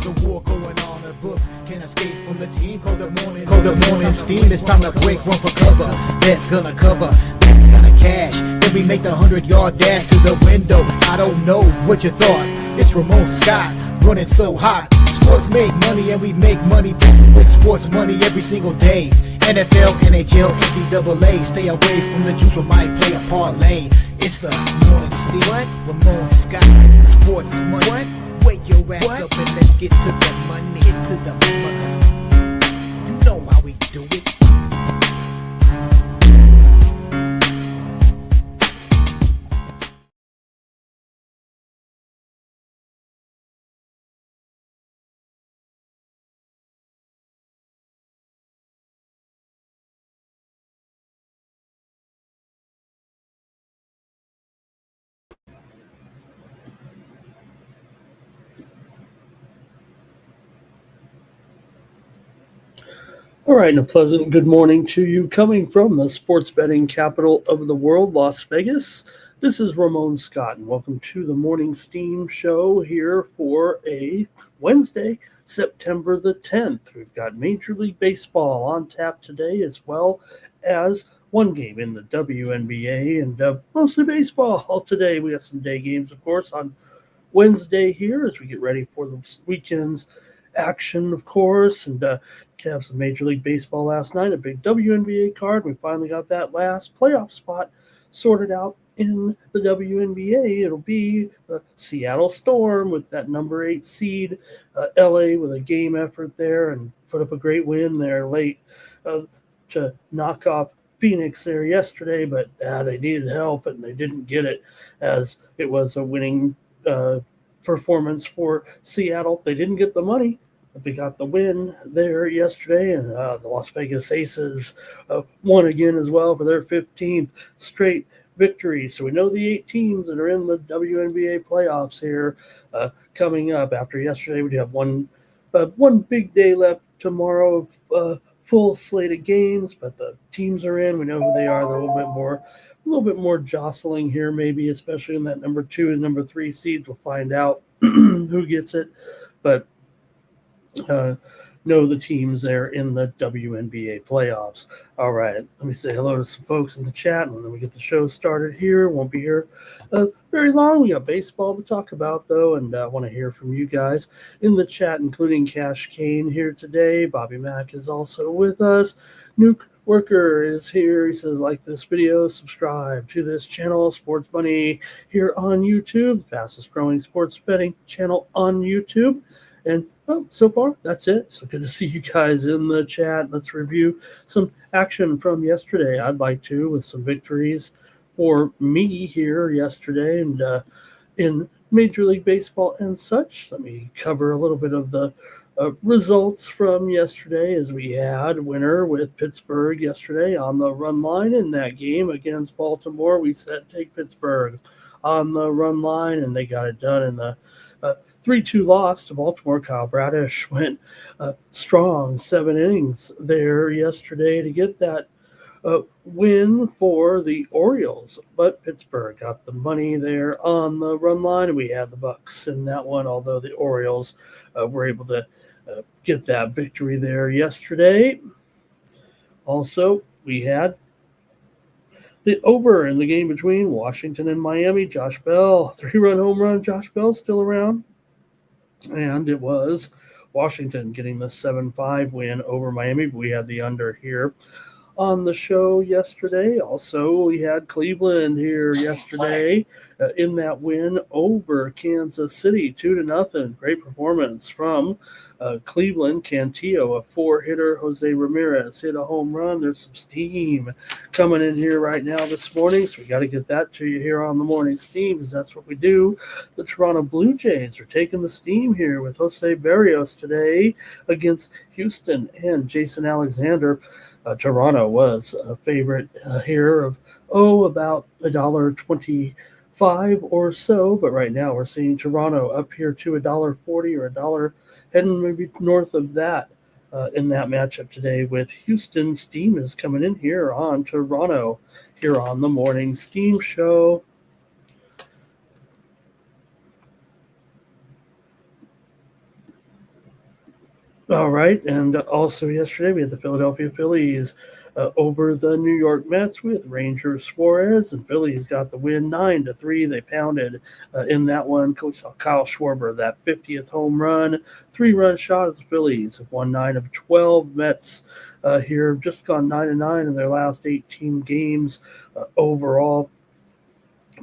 There's a war going on, the books can't escape from the team. Call the morning steam. It's time to break one for cover. That's gonna cover, that's gonna cash. Then we make the 100-yard dash to the window. I don't know what you thought. It's Ramon Scott running so hot. Sports make money and we make money with sports money every single day. NFL, NHL, NCAA. Stay away from the juice, we might play a parlay. It's the morning steam. What? Ramon Scott. Sports money. What? Wake your ass up and let's get to the money. Get to the money. You know how we do it. All right, and a pleasant good morning to you coming from the sports betting capital of the world, Las Vegas. This is Ramon Scott, and welcome to the Morning Steam Show here for a Wednesday, September the 10th. We've got Major League Baseball on tap today, as well as one game in the WNBA and mostly baseball today. We got some day games, of course, on Wednesday here as we get ready for the weekend's action, of course, and to have some Major League Baseball last night, a big WNBA card. We finally got that last playoff spot sorted out in the WNBA. It'll be the Seattle Storm with that number 8 seed, LA with a game effort there and put up a great win there late to knock off Phoenix there yesterday, but they needed help and they didn't get it, as it was a winning performance for Seattle. They didn't get the money, but they got the win there yesterday, and the Las Vegas Aces won again as well for their 15th straight victory. So we know the 8 teams that are in the WNBA playoffs here coming up. After yesterday, we have one big day left tomorrow of full slate of games, but the teams are in. We know who they are. They're a little bit more jostling here, maybe, especially in that number 2 and number 3 seeds. We'll find out who gets it, but know the teams there in the WNBA playoffs. All right, let me say hello to some folks in the chat, and then we get the show started here. Won't be here very long. We got baseball to talk about, though, and I want to hear from you guys in the chat, including Cash Kane here today. Bobby Mack is also with us. Nuke Worker is here. He says, like this video, subscribe to this channel, Sports Money, here on YouTube, the fastest growing sports betting channel on YouTube. And well, so far, that's it. So good to see you guys in the chat. Let's review some action from yesterday. I'd like to, with some victories for me here yesterday and in Major League Baseball and such. Let me cover a little bit of the results from yesterday, as we had a winner with Pittsburgh yesterday on the run line in that game against Baltimore. We said take Pittsburgh on the run line, and they got it done in the 3-2 loss to Baltimore. Kyle Bradish went strong 7 innings there yesterday to get that win for the Orioles, but Pittsburgh got the money there on the run line, and we had the Bucks in that one, although the Orioles were able to get that victory there yesterday. Also, we had the over in the game between Washington and Miami. Josh Bell, 3-run home run. Josh Bell still around. And it was Washington getting the 7-5 win over Miami. We had the under here on the show yesterday. Also, we had Cleveland here yesterday in that win over Kansas City, 2-0. Great performance from Cleveland. Cantillo, a 4-hitter. Jose Ramirez hit a home run. There's some steam coming in here right now this morning, so we got to get that to you here on the Morning Steam, because that's what we do. The Toronto Blue Jays are taking the steam here with Jose Berrios today against Houston and Jason Alexander. Toronto was a favorite here of about $1.25 or so, but right now we're seeing Toronto up here to $1.40 or $1 heading maybe north of that in that matchup today with Houston. Steam is coming in here on Toronto here on the Morning Steam Show. All right, and also yesterday we had the Philadelphia Phillies over the New York Mets with Ranger Suarez, and Phillies got the win 9-3. They pounded in that one. Coach saw Kyle Schwarber that 50th home run, 3-run shot as the Phillies have won 9 of 12. Mets here just gone 9-9 in their last 18 games overall.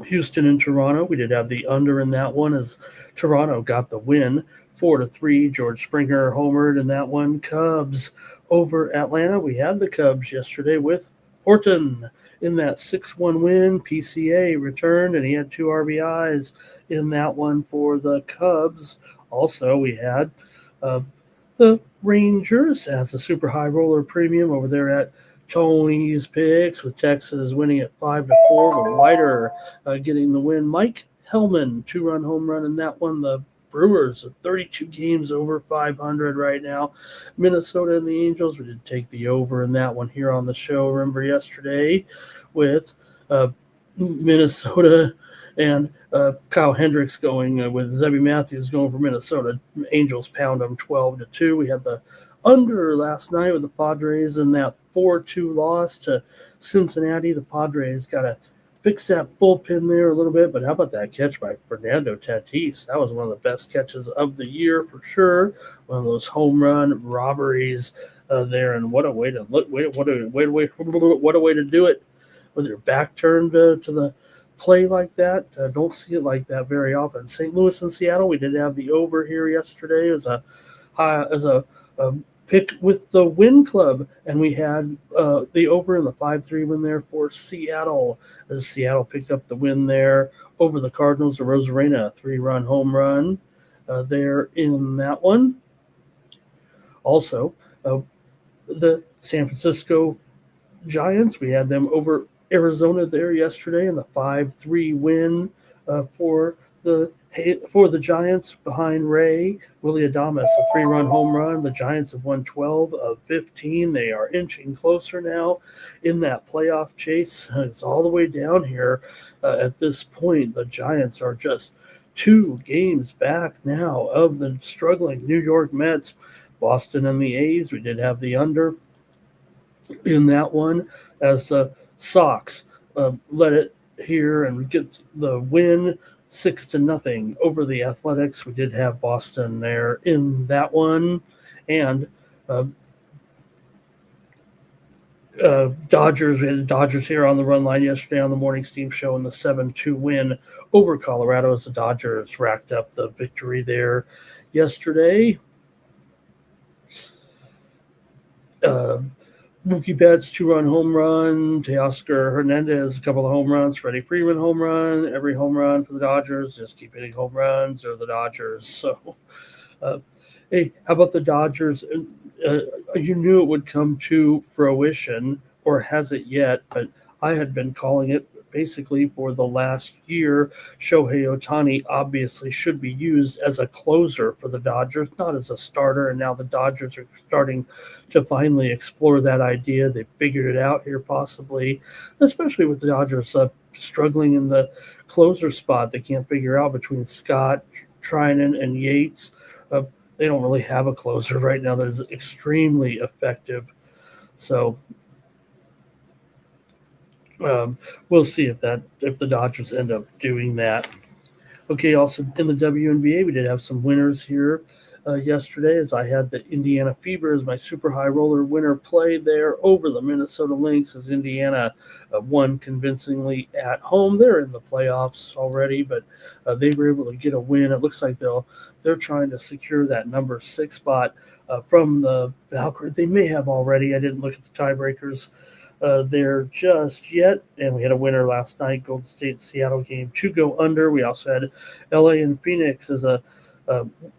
Houston and Toronto. We did have the under in that one as Toronto got the win 4-3. George Springer homered in that one. Cubs over Atlanta. We had the Cubs yesterday with Horton in that 6-1 win. PCA returned and he had 2 RBIs in that one for the Cubs. Also, we had the Rangers as a super high roller premium over there at Tony's Picks with Texas winning at 5-4 with Leiter getting the win. Mike Hellman, 2-run home run in that one. The Brewers are 32 games over 500 right now. Minnesota and the Angels, we did take the over in that one here on the show. Remember yesterday with Minnesota and Kyle Hendricks going with Zebby Matthews going for Minnesota. Angels pound them 12-2. We had the under last night with the Padres in that 4-2 loss to Cincinnati. The Padres got to fix that bullpen there a little bit, but how about that catch by Fernando Tatis? That was one of the best catches of the year for sure. One of those home run robberies there, and what a way to look! What a way to do it with your back turned to the play like that. Don't see it like that very often. St. Louis and Seattle, we did have the over here yesterday as a pick with the Win Club, and we had the over in the 5-3 win there for Seattle as Seattle picked up the win there over the Cardinals. The Rosarena 3-run home run there in that one. Also, the San Francisco Giants, we had them over Arizona there yesterday in the 5-3 win for the Giants behind Ray. Willie Adames, a 3-run home run. The Giants have won 12 of 15. They are inching closer now in that playoff chase. It's all the way down here at this point. The Giants are just 2 games back now of the struggling New York Mets. Boston and the A's, we did have the under in that one as Sox led it here and gets the win 6-0 over the Athletics. We did have Boston there in that one, and Dodgers. We had the Dodgers here on the run line yesterday on the morning steam show in the 7-2 win over Colorado as the Dodgers racked up the victory there yesterday. Mookie Betts, 2-run home run. Teoscar Hernandez, a couple of home runs. Freddie Freeman, home run. Every home run for the Dodgers. Just keep hitting home runs or the Dodgers. So, hey, how about the Dodgers? You knew it would come to fruition, or has it yet? But I had been calling it basically for the last year. Shohei Ohtani obviously should be used as a closer for the Dodgers, not as a starter. And now the Dodgers are starting to finally explore that idea. They figured it out here possibly, especially with the Dodgers struggling in the closer spot. They can't figure out between Scott, Trinan, and Yates. They don't really have a closer right now that is extremely effective. So we'll see if the Dodgers end up doing that. Okay, also in the WNBA, we did have some winners here yesterday as I had the Indiana Fever as my super high roller winner play there over the Minnesota Lynx as Indiana won convincingly at home. They're in the playoffs already, but they were able to get a win. It looks like they're trying to secure that number 6 spot from the Valkyrie. They may have already. I didn't look at the tiebreakers there just yet. And we had a winner last night, Golden State Seattle game to go under. We also had LA and Phoenix as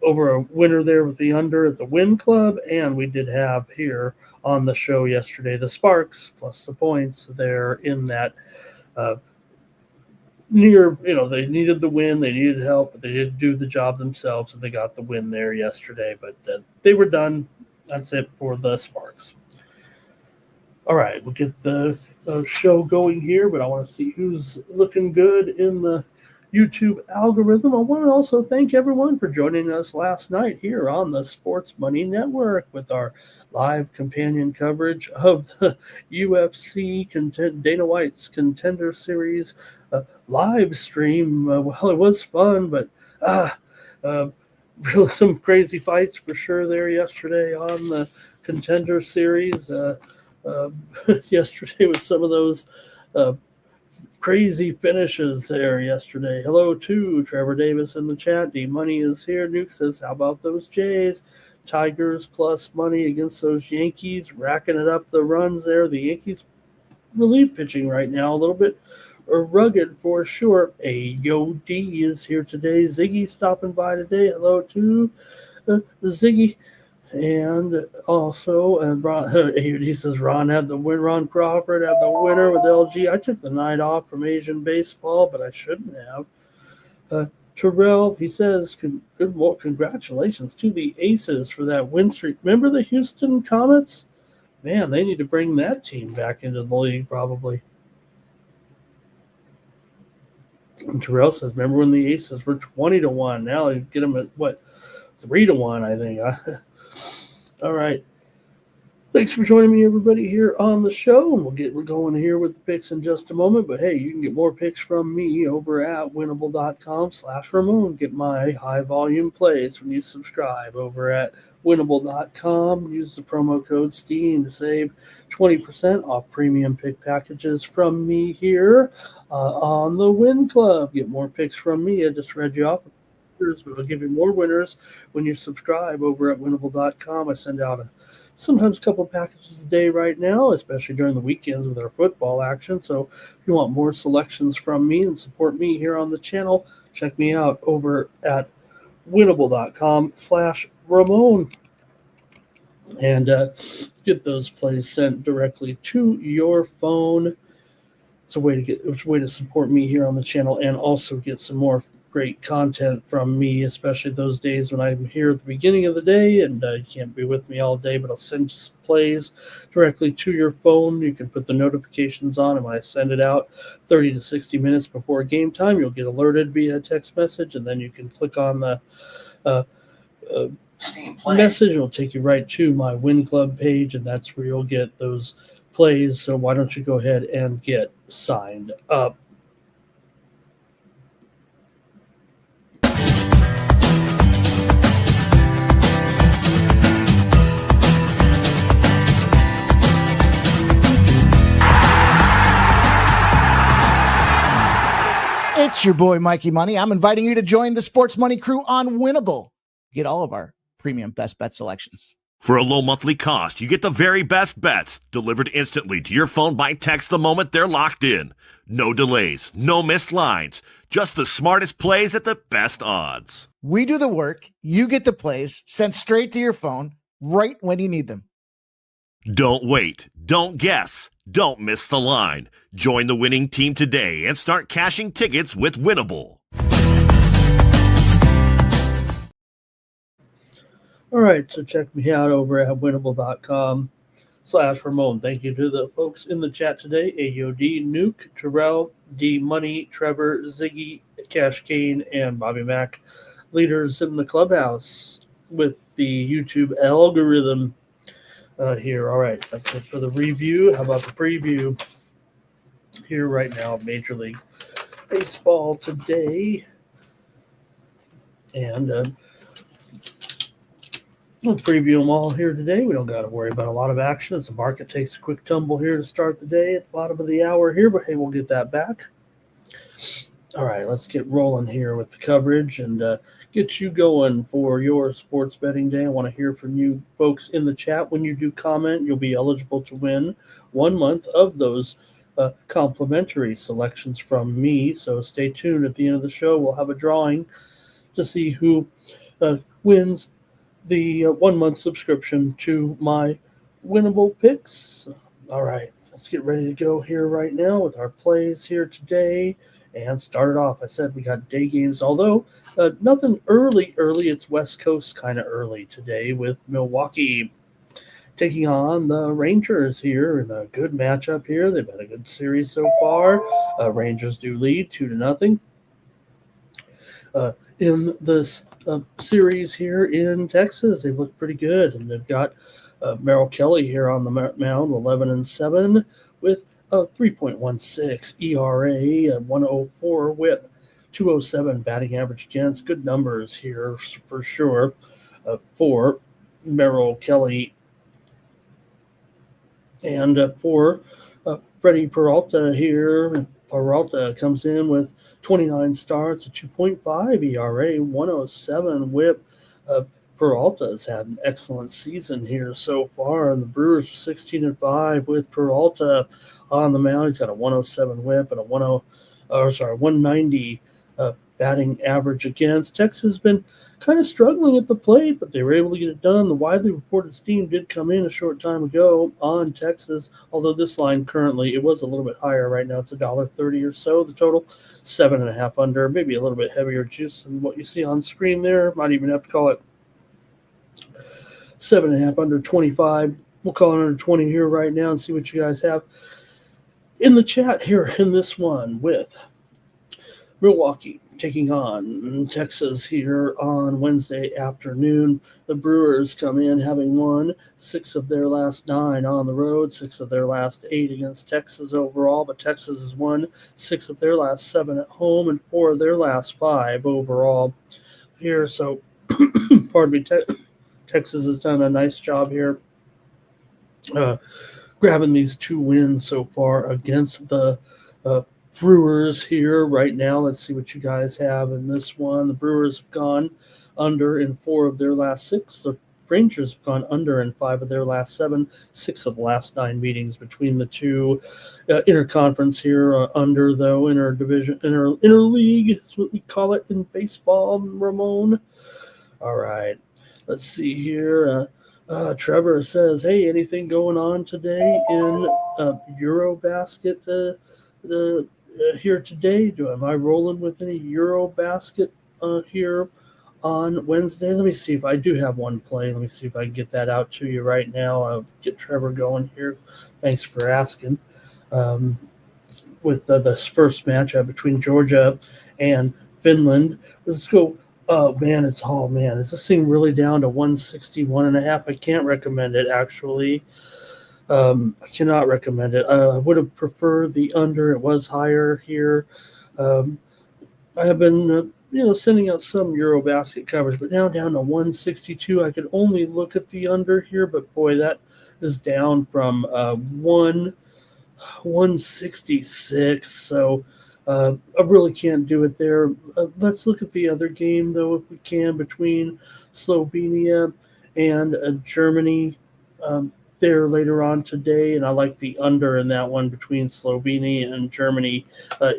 over a winner there with the under at the Win Club. And we did have here on the show yesterday the Sparks plus the points there in that they needed the win, they needed help, but they didn't do the job themselves, and they got the win there yesterday. But they were done. That's it for the Sparks. All right, we'll get the show going here, but I want to see who's looking good in the YouTube algorithm. I want to also thank everyone for joining us last night here on the Sports Money Network with our live companion coverage of the UFC Dana White's Contender Series live stream. Well, it was fun, but really some crazy fights for sure there yesterday on the Contender Series. Yesterday with some of those crazy finishes there yesterday. Hello to Trevor Davis in the chat. D Money is here. Nuke says, how about those Jays? Tigers plus money against those Yankees, racking it up the runs there. The Yankees relief pitching right now, a little bit rugged for sure. AOD is here today. Ziggy stopping by today. Hello to Ziggy. And also, he says Ron had the win. Ron Crawford had the winner with LG. I took the night off from Asian baseball, but I shouldn't have. Terrell, he says, congratulations to the Aces for that win streak. Remember the Houston Comets? Man, they need to bring that team back into the league probably. And Terrell says, remember when the Aces were 20-1? Now they get them at, 3-1, I think. All right. Thanks for joining me, everybody, here on the show. And we're going here with the picks in just a moment. But, hey, you can get more picks from me over at winnable.com/Ramon. Get my high-volume plays when you subscribe over at winnable.com. Use the promo code STEAM to save 20% off premium pick packages from me here on the Win Club. Get more picks from me. I just read you off. We'll give you more winners when you subscribe over at winnable.com. I send out sometimes a couple packages a day right now, especially during the weekends with our football action. So if you want more selections from me and support me here on the channel, check me out over at winnable.com/Ramon and get those plays sent directly to your phone. It's a way to support me here on the channel and also get some more great content from me, especially those days when I'm here at the beginning of the day and you can't be with me all day, but I'll send you some plays directly to your phone. You can put the notifications on, and when I send it out 30 to 60 minutes before game time, you'll get alerted via text message, and then you can click on the message. It'll take you right to my Win Club page, and that's where you'll get those plays. So why don't you go ahead and get signed up? It's your boy, Mikey Money. I'm inviting you to join the Sports Money crew on Winnable. Get all of our premium best bet selections. For a low monthly cost, you get the very best bets delivered instantly to your phone by text the moment they're locked in. No delays, no missed lines, just the smartest plays at the best odds. We do the work. You get the plays sent straight to your phone right when you need them. Don't wait. Don't guess. Don't miss the line. Join the winning team today and start cashing tickets with Winnable. All right, so check me out over at winnable.com/Ramon. Thank you to the folks in the chat today. AOD, Nuke, Terrell, D Money, Trevor, Ziggy, Cash Kane, and Bobby Mack, leaders in the clubhouse with the YouTube algorithm here. All right, that's it for the review. How about the preview here right now? Major League Baseball today. And we'll preview them all here today. We don't got to worry about a lot of action as the market takes a quick tumble here to start the day at the bottom of the hour here, but hey, we'll get that back. All right, let's get rolling here with the coverage and get you going for your sports betting day. I want to hear from you folks in the chat. When you do comment, you'll be eligible to win 1 month of those complimentary selections from me. So stay tuned. At the end of the show, we'll have a drawing to see who wins the 1 month subscription to my Winnable picks. All right, let's get ready to go here right now with our plays here today. And start it off. I said we got day games, although nothing early. It's West Coast kind of early today with Milwaukee taking on the Rangers here in a good matchup here. They've had a good series so far. Rangers do lead 2-0. in this series here in Texas. They've looked pretty good, and they've got Merrill Kelly here on the mound, 11-7 with a 3.16 ERA, a 104 WHIP, 207 batting average against. Good numbers here for sure for Merrill Kelly. And for Freddie Peralta here, Peralta comes in with 29 starts, a 2.5 ERA, 107 WHIP. Peralta has had an excellent season here so far, and the Brewers are 16-5 with Peralta on the mound. He's got a 107 WHIP and a 190 batting average against. Texas has been kind of struggling at the plate, but they were able to get it done. The widely reported steam did come in a short time ago on Texas, although this line currently, it was a little bit higher. Right now it's $1.30 or so. The total, 7.5 under, maybe a little bit heavier juice than what you see on screen there. Might even have to call it 7.5 under 25. We'll call it under 20 here right now and see what you guys have in the chat here in this one with Milwaukee taking on Texas here on Wednesday afternoon. The Brewers come in having won 6 of their last 9 on the road, 6 of their last 8 against Texas overall, but Texas has won 6 of their last 7 at home and 4 of their last 5 overall here. So, pardon me, Texas has done a nice job here grabbing these 2 wins so far against the Brewers here right now. Let's see what you guys have in this one. The Brewers have gone under in 4 of their last 6. The Rangers have gone under in 5 of their last 7, 6 of the last 9 meetings between the two. Interconference here, under though, interdivision, interleague is what we call it in baseball, Ramon. All right, let's see here. Trevor says, hey, anything going on today in Eurobasket here today? Am I rolling with any Eurobasket here on Wednesday? Let me see if I do have one play. Let me see if I can get that out to you right now. I'll get Trevor going here. Thanks for asking. With this first matchup between Georgia and Finland. Let's go. Oh, man, is this thing really down to 161.5? I can't recommend it, actually. I cannot recommend it. I would have preferred the under. It was higher here. I have been, sending out some Eurobasket coverage, but now down to 162. I could only look at the under here, but boy, that is down from 166. So I really can't do it there. Let's look at the other game, though, if we can, between Slovenia and Germany. There later on today, and I like the under in that one between Slovenia and Germany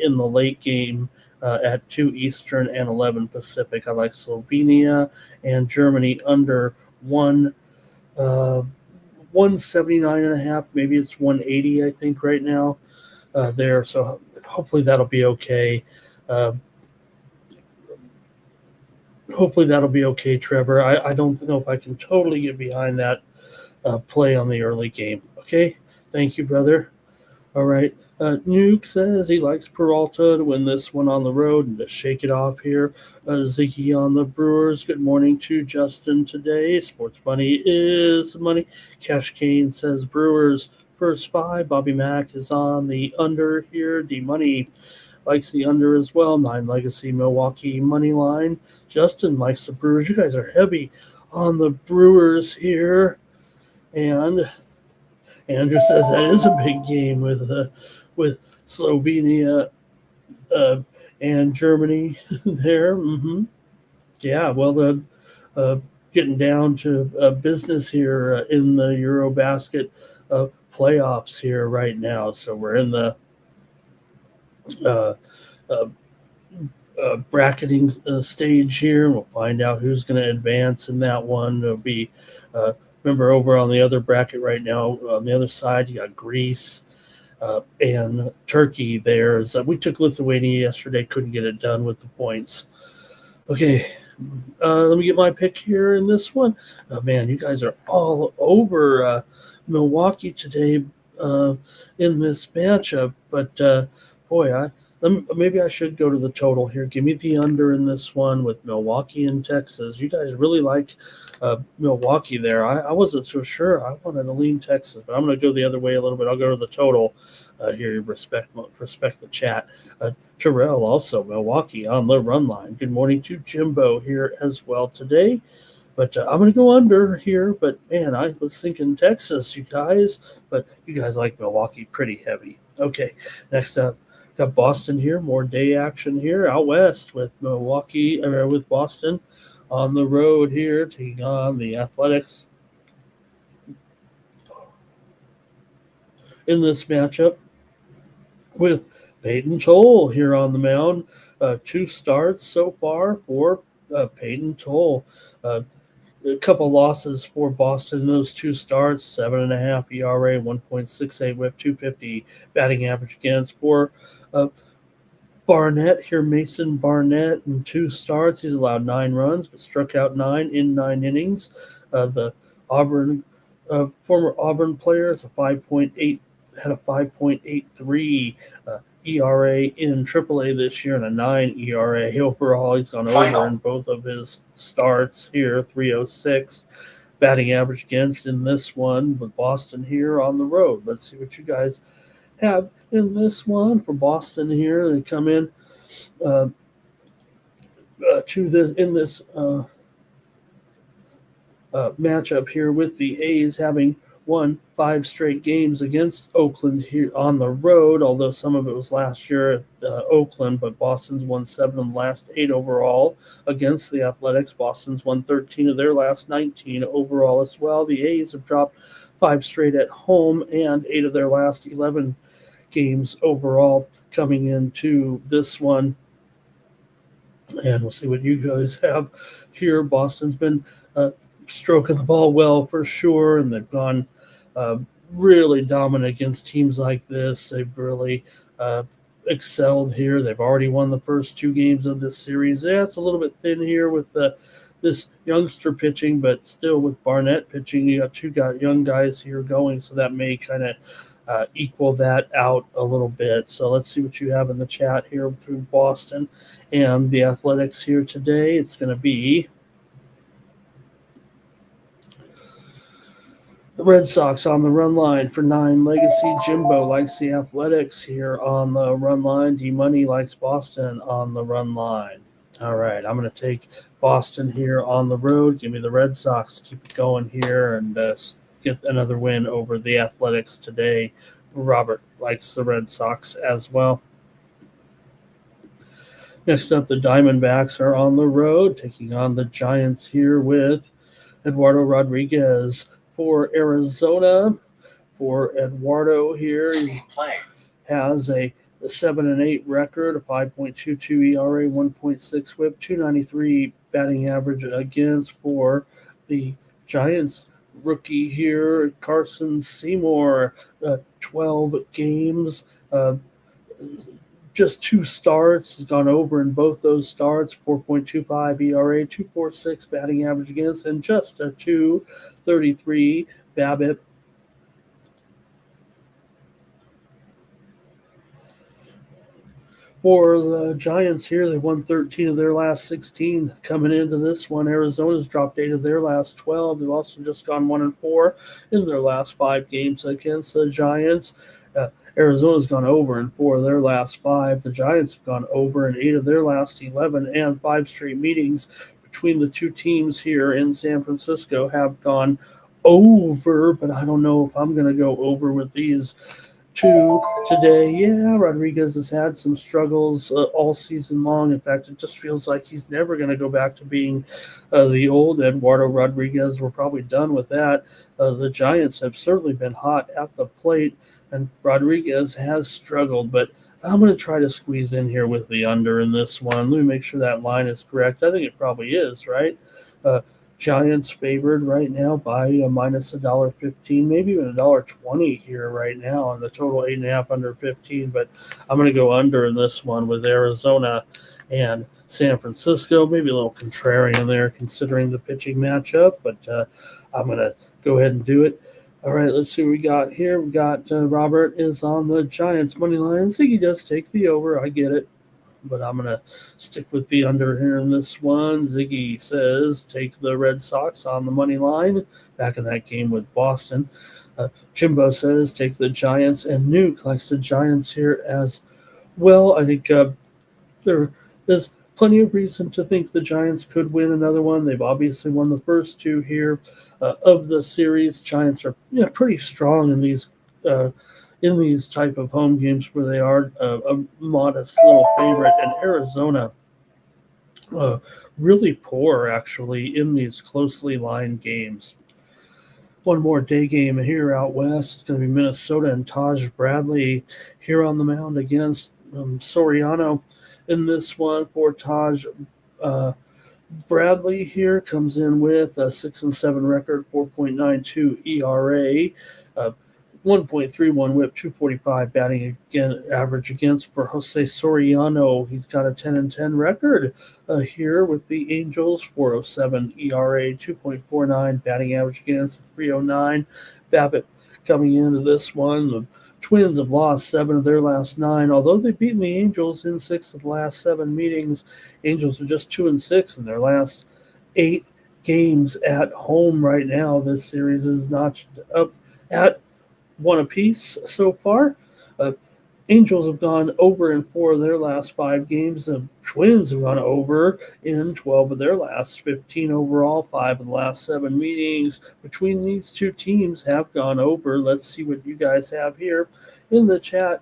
in the late game at 2 Eastern and 11 Pacific. I like Slovenia and Germany under 179.5. Maybe it's 180, I think, right now there. So hopefully that'll be okay. Hopefully that'll be okay, Trevor. I don't know if I can totally get behind that play on the early game. Okay, thank you, brother. All right, Nuke says he likes Peralta to win this one on the road and to shake it off here. Ziggy on the Brewers. Good morning to Justin today. Sports Money is money. Cash Kane says Brewers first 5. Bobby Mack is on the under here. D Money likes the under as well. 9 Legacy Milwaukee Moneyline. Justin likes the Brewers. You guys are heavy on the Brewers here. And Andrew says that is a big game with Slovenia and Germany there. Mm-hmm. Yeah, well, the getting down to business here in the Eurobasket playoffs here right now. So we're in the bracketing stage here. We'll find out who's going to advance in that one. It'll be remember, over on the other bracket right now, on the other side, you got Greece and Turkey there. So we took Lithuania yesterday, couldn't get it done with the points. Okay, let me get my pick here in this one. Man, you guys are all over Milwaukee today in this matchup. But, boy, maybe I should go to the total here. Give me the under in this one with Milwaukee and Texas. You guys really like Milwaukee there. I wasn't so sure. I wanted to lean Texas, but I'm going to go the other way a little bit. I'll go to the total here. Respect the chat. Terrell also Milwaukee on the run line. Good morning to Jimbo here as well today. But I'm going to go under here. But, man, I was thinking Texas, you guys. But you guys like Milwaukee pretty heavy. Okay, next up, got Boston here. More day action here out west with with Boston on the road here, taking on the Athletics in this matchup with Peyton Toll here on the mound. 2 starts so far for Peyton Toll. A couple losses for Boston in those 2 starts, 7.5 ERA, 1.68 whip, 250 batting average against. For Barnett here, Mason Barnett in 2 starts. He's allowed 9 runs, but struck out 9 in 9 innings. The former Auburn player is had a 5.83 ERA in AAA this year and a 9 ERA overall. He's gone over in both of his starts here, 306 batting average against in this one with Boston here on the road. Let's see what you guys have in this one for Boston here. They come in to this matchup here with the A's having won 5 straight games against Oakland here on the road, although some of it was last year at Oakland, but Boston's won 7 of the last 8 overall against the Athletics. Boston's won 13 of their last 19 overall as well. The A's have dropped 5 straight at home and 8 of their last 11 games overall coming into this one. And we'll see what you guys have here. Boston's been stroking the ball well for sure, and they've gone really dominant against teams like this. They've really excelled here. They've already won the first 2 games of this series. Yeah, it's a little bit thin here with this youngster pitching, but still with Barnett pitching, you got 2 young guys here going, so that may kind of equal that out a little bit. So let's see what you have in the chat here through Boston and the Athletics here today. It's going to be the Red Sox on the run line for 9. Legacy Jimbo likes the Athletics here on the run line. D-Money likes Boston on the run line. All right, I'm going to take Boston here on the road. Give me the Red Sox to keep it going here and get another win over the Athletics today. Robert likes the Red Sox as well. Next up, the Diamondbacks are on the road, taking on the Giants here with Eduardo Rodriguez. For Arizona, for Eduardo here, he has a 7-8 record, a 5.22 ERA, 1.6 whip, 293 batting average against. For the Giants rookie here, Carson Seymour, 12 games, just 2 starts. Has gone over in both those starts, 4.25 ERA, 2.46 batting average against, and just a 2.33 BABIP. For the Giants here, they won 13 of their last 16 coming into this one. Arizona's dropped 8 of their last 12. They've also just gone 1-4 in their last 5 games against the Giants. Arizona's gone over in 4 of their last 5. The Giants have gone over in 8 of their last 11, and 5 straight meetings between the 2 teams here in San Francisco have gone over, but I don't know if I'm going to go over with these 2 today. Yeah, Rodriguez has had some struggles all season long. In fact, it just feels like he's never going to go back to being the old Eduardo Rodriguez. We're probably done with that. The Giants have certainly been hot at the plate, and Rodriguez has struggled, but I'm going to try to squeeze in here with the under in this one. Let me make sure that line is correct. I think it probably is, right? Giants favored right now by minus $1.15, maybe even $1.20 here right now on the total 8.5 under 15. But I'm going to go under in this one with Arizona and San Francisco. Maybe a little contrarian there considering the pitching matchup, but I'm going to go ahead and do it. All right, let's see what we got here. We got Robert is on the Giants money line. Ziggy does take the over. I get it, but I'm going to stick with the under here in this one. Ziggy says take the Red Sox on the money line back in that game with Boston. Jimbo says take the Giants, and Nuke likes the Giants here as well. I think there's plenty of reason to think the Giants could win another one. They've obviously won the first two here of the series. Giants are pretty strong in these type of home games where they are a modest little favorite. And Arizona really poor actually in these closely lined games. One more day game here out west. It's going to be Minnesota and Taj Bradley here on the mound against Soriano. In this one for Taj Bradley here comes in with a 6-7 record, 4.92 ERA, 1.31 WHIP, 245 batting average against for Jose Soriano. He's got a 10-10 record here with the Angels, 4.07 ERA, 2.49 batting average against, 3.09. BABIP coming into this one. The Twins have lost 7 of their last 9, although they've beaten the Angels in 6 of the last 7 meetings. Angels are just 2-6 in their last 8 games at home right now. This series is notched up at 1 apiece so far. Angels have gone over in 4 of their last 5 games. The Twins have gone over in 12 of their last 15 overall. 5 of the last 7 meetings between these two teams have gone over. Let's see what you guys have here in the chat.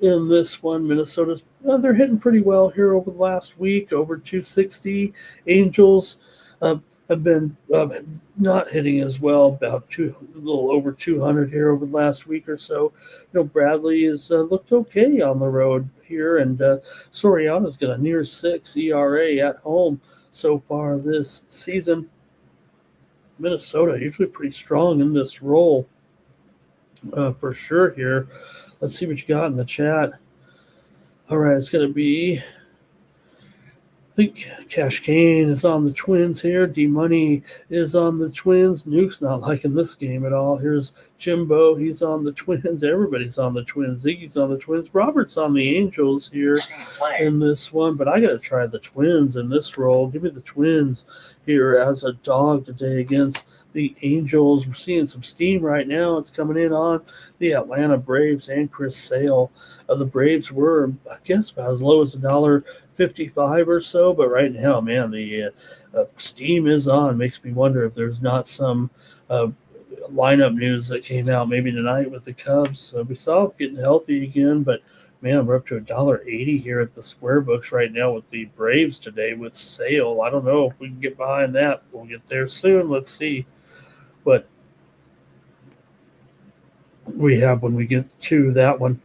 In this one, Minnesota's they're hitting pretty well here over the last week, over 260. Angels have been not hitting as well, about a little over 200 here over the last week or so. Bradley has looked okay on the road here, and Soriano's got a near 6 ERA at home so far this season. Minnesota usually pretty strong in this role for sure here. Let's see what you got in the chat. All right, it's going to be, I think Cash Kane is on the Twins here. D-Money is on the Twins. Nuke's not liking this game at all. Here's Jimbo. He's on the Twins. Everybody's on the Twins. Ziggy's on the Twins. Robert's on the Angels here in this one. But I got to try the Twins in this role. Give me the Twins here as a dog today against the Angels. We're seeing some steam right now. It's coming in on the Atlanta Braves and Chris Sale. The Braves were, I guess, about as low as $1.55 or so, but right now, man, the steam is on. Makes me wonder if there's not some lineup news that came out maybe tonight with the Cubs. We saw it getting healthy again, but man, we're up to $1.80 here at the square books right now with the Braves today with Sale. I don't know if we can get behind that. We'll get there soon. Let's see what we have when we get to that one.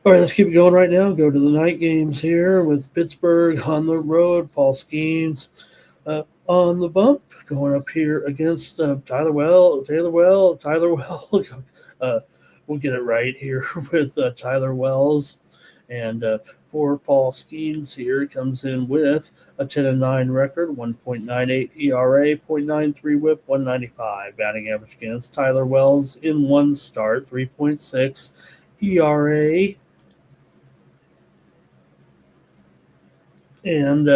All right, let's keep it going right now. Go to the night games here with Pittsburgh on the road. Paul Skeens on the bump, going up here against Tyler Well. We'll get it right here with Tyler Wells. And for Paul Skeens here, comes in with a 10-9 record, 1.98 ERA, 0.93 WHIP, 195 batting average against. Tyler Wells in one start, 3.6 ERA. And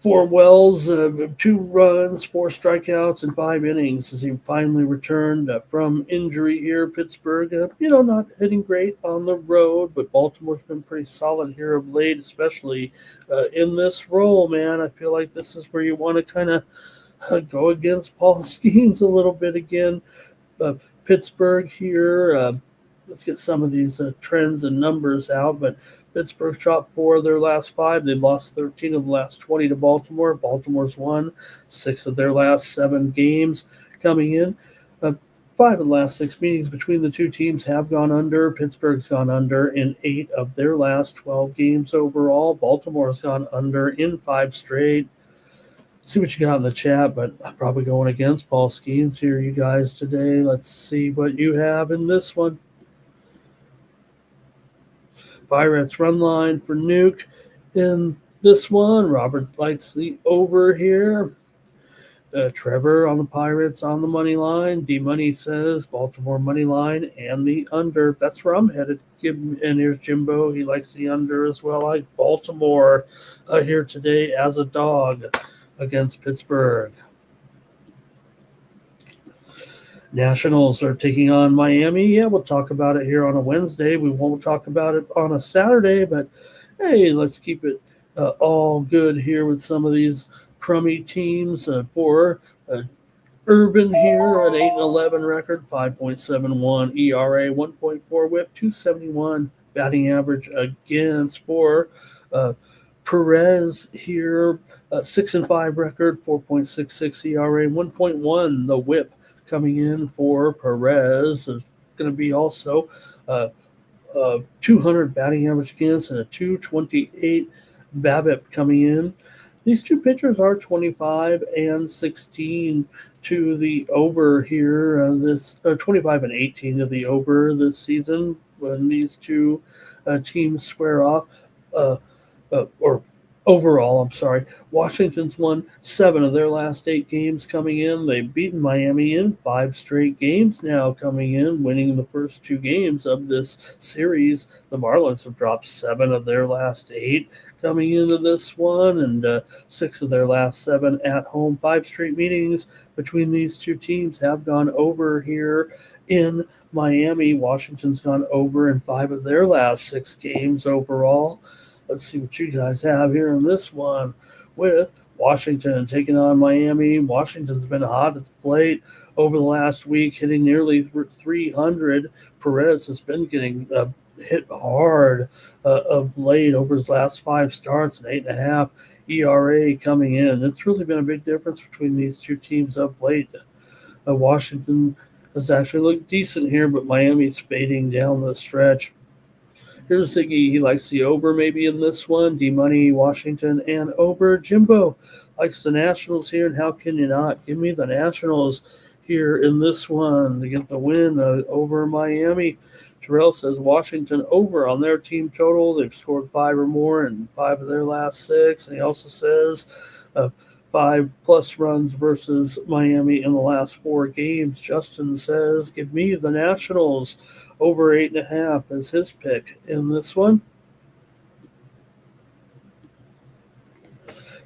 for Wells, 2 runs, 4 strikeouts, and 5 innings as he finally returned from injury here. Pittsburgh, not hitting great on the road, but Baltimore's been pretty solid here of late, especially in this role, man. I feel like this is where you want to kind of go against Paul Skeens a little bit again. Pittsburgh here, let's get some of these trends and numbers out, but Pittsburgh dropped 4 of their last 5. They've lost 13 of the last 20 to Baltimore. Baltimore's won 6 of their last 7 games coming in. 5 of the last 6 meetings between the two teams have gone under. Pittsburgh's gone under in 8 of their last 12 games overall. Baltimore's gone under in 5 straight. See what you got in the chat, but I'm probably going against Paul Skeens here, you guys, today. Let's see what you have in this one. Pirates run line for Nuke in this one. Robert likes the over here. Trevor on the Pirates on the money line. D-Money says Baltimore money line and the under. That's where I'm headed. And here's Jimbo. He likes the under as well. I like Baltimore here today as a dog against Pittsburgh. Nationals are taking on Miami. Yeah, we'll talk about it here on a Wednesday. We won't talk about it on a Saturday, but hey, let's keep it all good here with some of these crummy teams for Urban here at 8-11 record, 5.71 ERA, 1.4 WHIP, 271 batting average against for Perez here, 6-5 record, 4.66 ERA, 1.1 the WHIP coming in for Perez. Is going to be also 200 batting average against and a 228 BABIP coming in. These two pitchers are 25 and 16 to the over here. 25 and 18 to the over this season when these two teams square off. Or overall, I'm sorry. Washington's won 7 of their last 8 games coming in. They've beaten Miami in 5 straight games now coming in, winning the first 2 games of this series. The Marlins have dropped 7 of their last 8 coming into this one, and 6 of their last 7 at home. 5 straight meetings between these two teams have gone over here in Miami. Washington's gone over in 5 of their last 6 games overall. Let's see what you guys have here in this one with Washington taking on Miami. Washington's been hot at the plate over the last week, hitting nearly 300. Perez has been getting hit hard of late over his last 5 starts, an 8.5 ERA coming in. It's really been a big difference between these two teams of late. Washington has actually looked decent here, but Miami's fading down the stretch. Here's Ziggy. He likes the over maybe in this one. D-Money, Washington, and over. Jimbo likes the Nationals here, and how can you not? Give me the Nationals here in this one to get the win over Miami. Terrell says Washington over on their team total. They've scored 5 or more in 5 of their last 6. And he also says 5+ runs versus Miami in the last 4 games. Justin says, give me the Nationals over 8.5 as his pick in this one.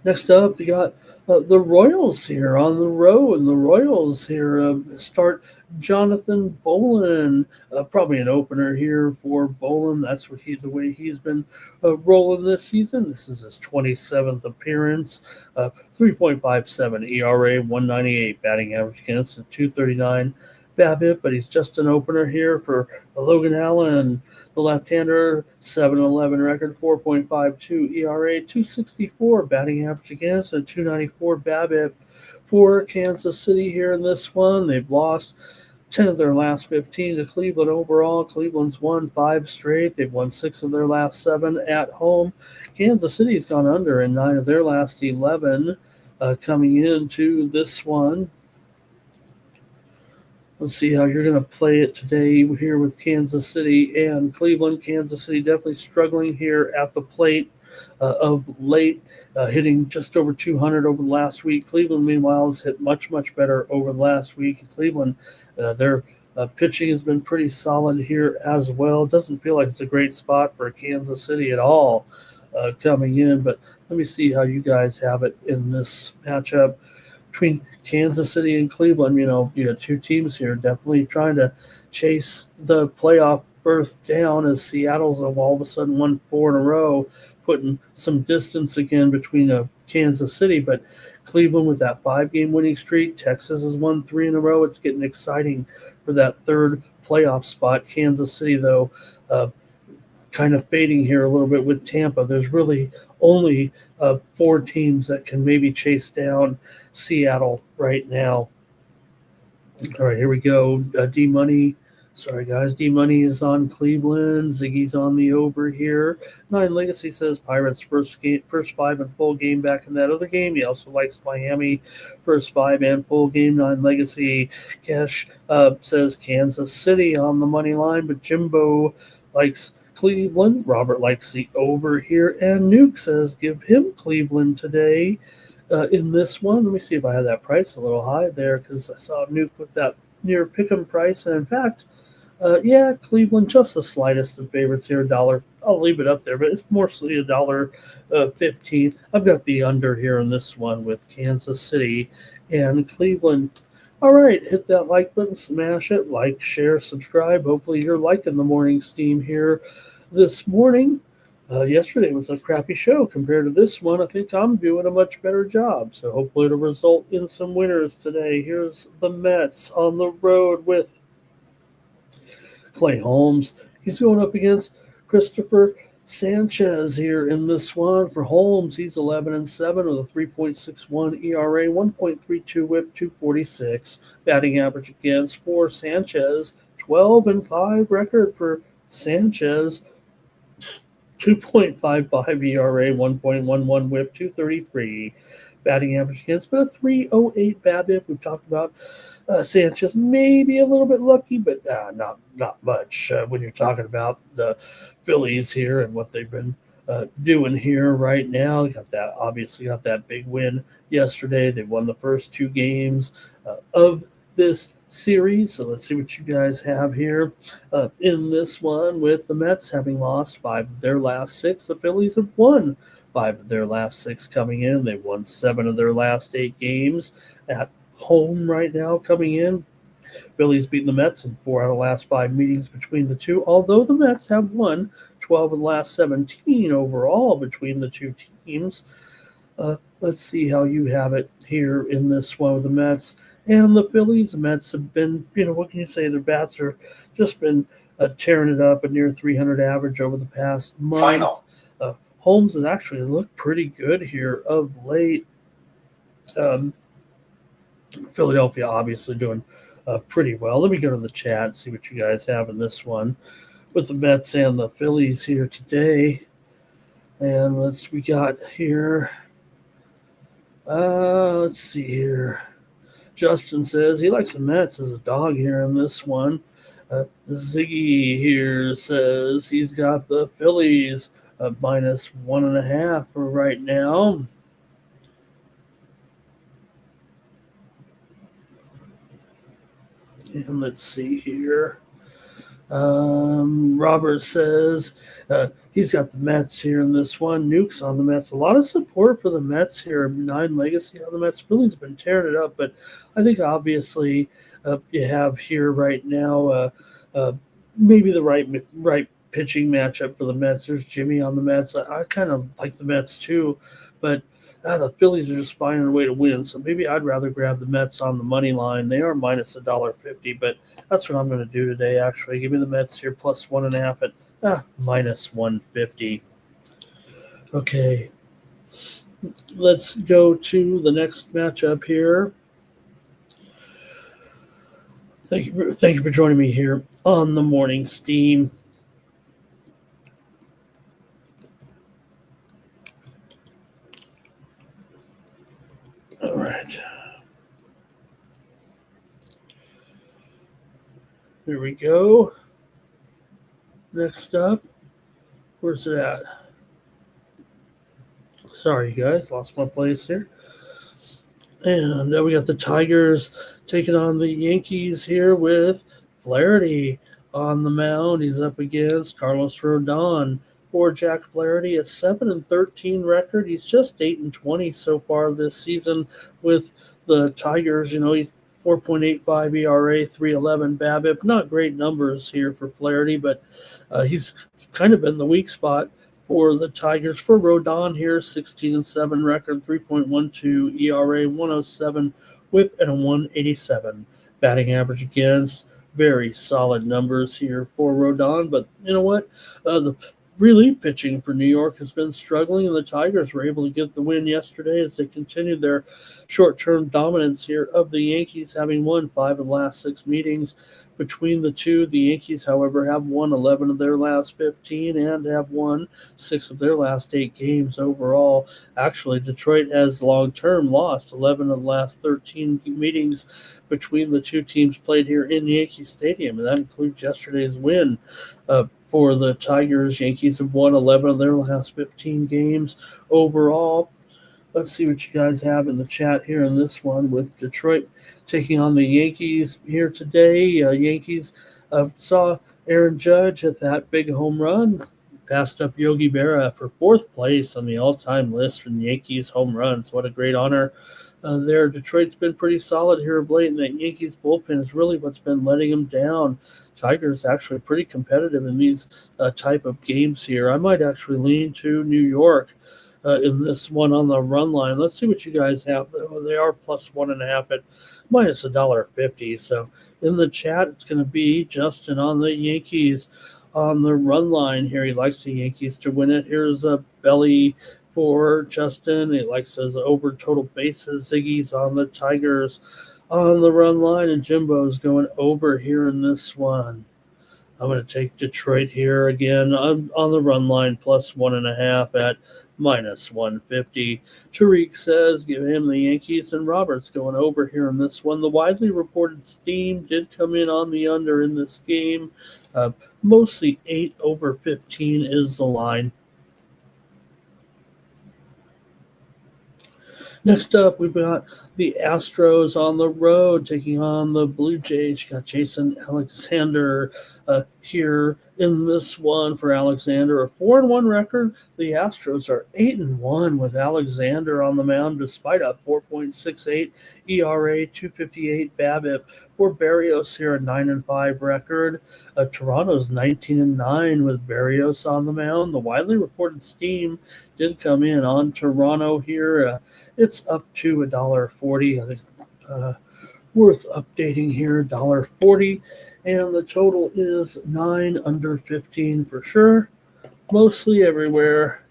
Next up, we got the Royals here on the road, and the Royals here start Jonathan Bolin. Probably an opener here for Bolin. That's what the way he's been rolling this season. This is his 27th appearance. 3.57 ERA, 198 batting average against, and 239 BABIP, but he's just an opener here for Logan Allen, the left-hander, 7-11 record, 4.52 ERA, 264 batting average against, and 294 BABIP for Kansas City here in this one. They've lost 10 of their last 15 to Cleveland overall. Cleveland's won 5 straight. They've won 6 of their last 7 at home. Kansas City's gone under in 9 of their last 11 coming into this one. Let's see how you're going to play it today here with Kansas City and Cleveland. Kansas City definitely struggling here at the plate of late, hitting just over 200 over the last week. Cleveland, meanwhile, has hit much, much better over the last week. Cleveland, their pitching has been pretty solid here as well. It doesn't feel like it's a great spot for Kansas City at all coming in, but let me see how you guys have it in this matchup between Kansas City and Cleveland. You got 2 teams here definitely trying to chase the playoff berth down, as Seattle's all of a sudden won 4 in a row, putting some distance again between Kansas City. But Cleveland with that 5-game winning streak, Texas has won 3 in a row. It's getting exciting for that 3rd playoff spot. Kansas City, though, kind of fading here a little bit with Tampa. There's really only 4 teams that can maybe chase down Seattle right now. All right, here we go. D-Money. Sorry, guys. D-Money is on Cleveland. Ziggy's on the over here. 9 Legacy says Pirates first 5 and full game back in that other game. He also likes Miami first 5 and full game. 9 Legacy. Cash says Kansas City on the money line, but Jimbo likes Cleveland. Robert likes the over here, and Nuke says give him Cleveland today in this one. Let me see if I had that price a little high there because I saw Nuke with that near pick'em price. And in fact, yeah, Cleveland just the slightest of favorites here, $1. I'll leave it up there, but it's mostly $1.15. I've got the under here in this one with Kansas City and Cleveland. All right, hit that like button, smash it, like, share, subscribe. Hopefully you're liking the morning steam here this morning. Yesterday was a crappy show compared to this one. I think I'm doing a much better job. So hopefully it'll result in some winners today. Here's the Mets on the road with Clay Holmes. He's going up against Christopher Sanchez here in this one. For Holmes, he's 11-7 with a 3.61 ERA, 1.32 WHIP, 246 batting average against. For Sanchez, 12-5 record for Sanchez, 2.55 ERA, 1.11 WHIP, 233 batting average against, but a 308 BABIP. We've talked about Sanchez maybe a little bit lucky, but not much when you're talking about the Phillies here and what they've been doing here right now. Obviously got that big win yesterday. They won the first 2 games of this series. So let's see what you guys have here in this one, with the Mets having lost 5 of their last 6. The Phillies have won 5 of their last 6 coming in. They won 7 of their last 8 games at home right now coming in. Phillies beating the Mets in 4 out of the last 5 meetings between the two, although the Mets have won 12 of the last 17 overall between the two teams. Let's see how you have it here in this one with the Mets and the Phillies. The Mets have been, what can you say? Their bats are just been tearing it up, a near 300 average over the past month. Holmes has actually looked pretty good here of late. Philadelphia obviously doing pretty well. Let me go to the chat and see what you guys have in this one with the Mets and the Phillies here today. And we got here. Let's see here. Justin says he likes the Mets as a dog here in this one. Ziggy here says he's got the Phillies minus 1.5 for right now. And let's see here. Robert says he's got the Mets here in this one. Nuke's on the Mets. A lot of support for the Mets here. 9 legacy on the Mets. Phillies have been tearing it up, but I think obviously you have here right now maybe the right pitching matchup for the Mets. There's Jimmy on the Mets. I kind of like the Mets too, but the Phillies are just finding a way to win. So maybe I'd rather grab the Mets on the money line. They are minus $1.50, but that's what I'm going to do today, actually. Give me the Mets here plus 1.5 at minus 150. Okay. Let's go to the next matchup here. Thank you for joining me here on the Morning Steam. All right. There we go. Next up, where's it at? Sorry, you guys, lost my place here. And we got the Tigers taking on the Yankees here with Flaherty on the mound. He's up against Carlos Rodon. For Jack Flaherty, a 7-13 record. He's just 8-20 so far this season with the Tigers. He's 4.85 ERA, 3.11 BABIP. Not great numbers here for Flaherty, but he's kind of been the weak spot for the Tigers. For Rodon here, 16-7 record, 3.12 ERA, 107 WHIP, and a 187 batting average against. Very solid numbers here for Rodon, but you know what? The relief pitching for New York has been struggling, and the Tigers were able to get the win yesterday as they continued their short-term dominance here of the Yankees, having won 5 of the last 6 meetings between the two. The Yankees, however, have won 11 of their last 15 and have won 6 of their last 8 games overall. Actually, Detroit has long-term lost 11 of the last 13 meetings between the two teams played here in Yankee Stadium, and that includes yesterday's win. For the Tigers, Yankees have won 11 of their last 15 games overall. Let's see what you guys have in the chat here in this one with Detroit taking on the Yankees here today. Yankees saw Aaron Judge hit that big home run, passed up Yogi Berra for fourth place on the all-time list for the Yankees home runs. What a great honor there. Detroit's been pretty solid here of late, and that Yankees bullpen is really what's been letting them down. Tigers actually pretty competitive in these type of games here. I might actually lean to New York in this one on the run line. Let's see what you guys have. They are plus 1.5 at minus $1.50. So in the chat, it's going to be Justin on the Yankees on the run line here. He likes the Yankees to win it. Here's a belly for Justin. He likes his over total bases. Ziggy's on the Tigers on the run line, and Jimbo's going over here in this one. I'm going to take Detroit here again on the run line, plus 1.5 at minus 150. Tariq says give him the Yankees, and Roberts going over here in this one. The widely reported steam did come in on the under in this game. Mostly 8 over 15 is the line. Next up, we've got the Astros on the road taking on the Blue Jays. You got Jason Alexander here in this one for Alexander. A 4-1 record. The Astros are 8-1 with Alexander on the mound despite a 4.68 ERA, 2.58 BABIP. For Berrios here, a 9-5 record. Toronto's 19-9 with Berrios on the mound. The widely reported steam did come in on Toronto here. It's up to $1.40. I think worth updating here, $1.40. And the total is 9 under 15 for sure. Mostly everywhere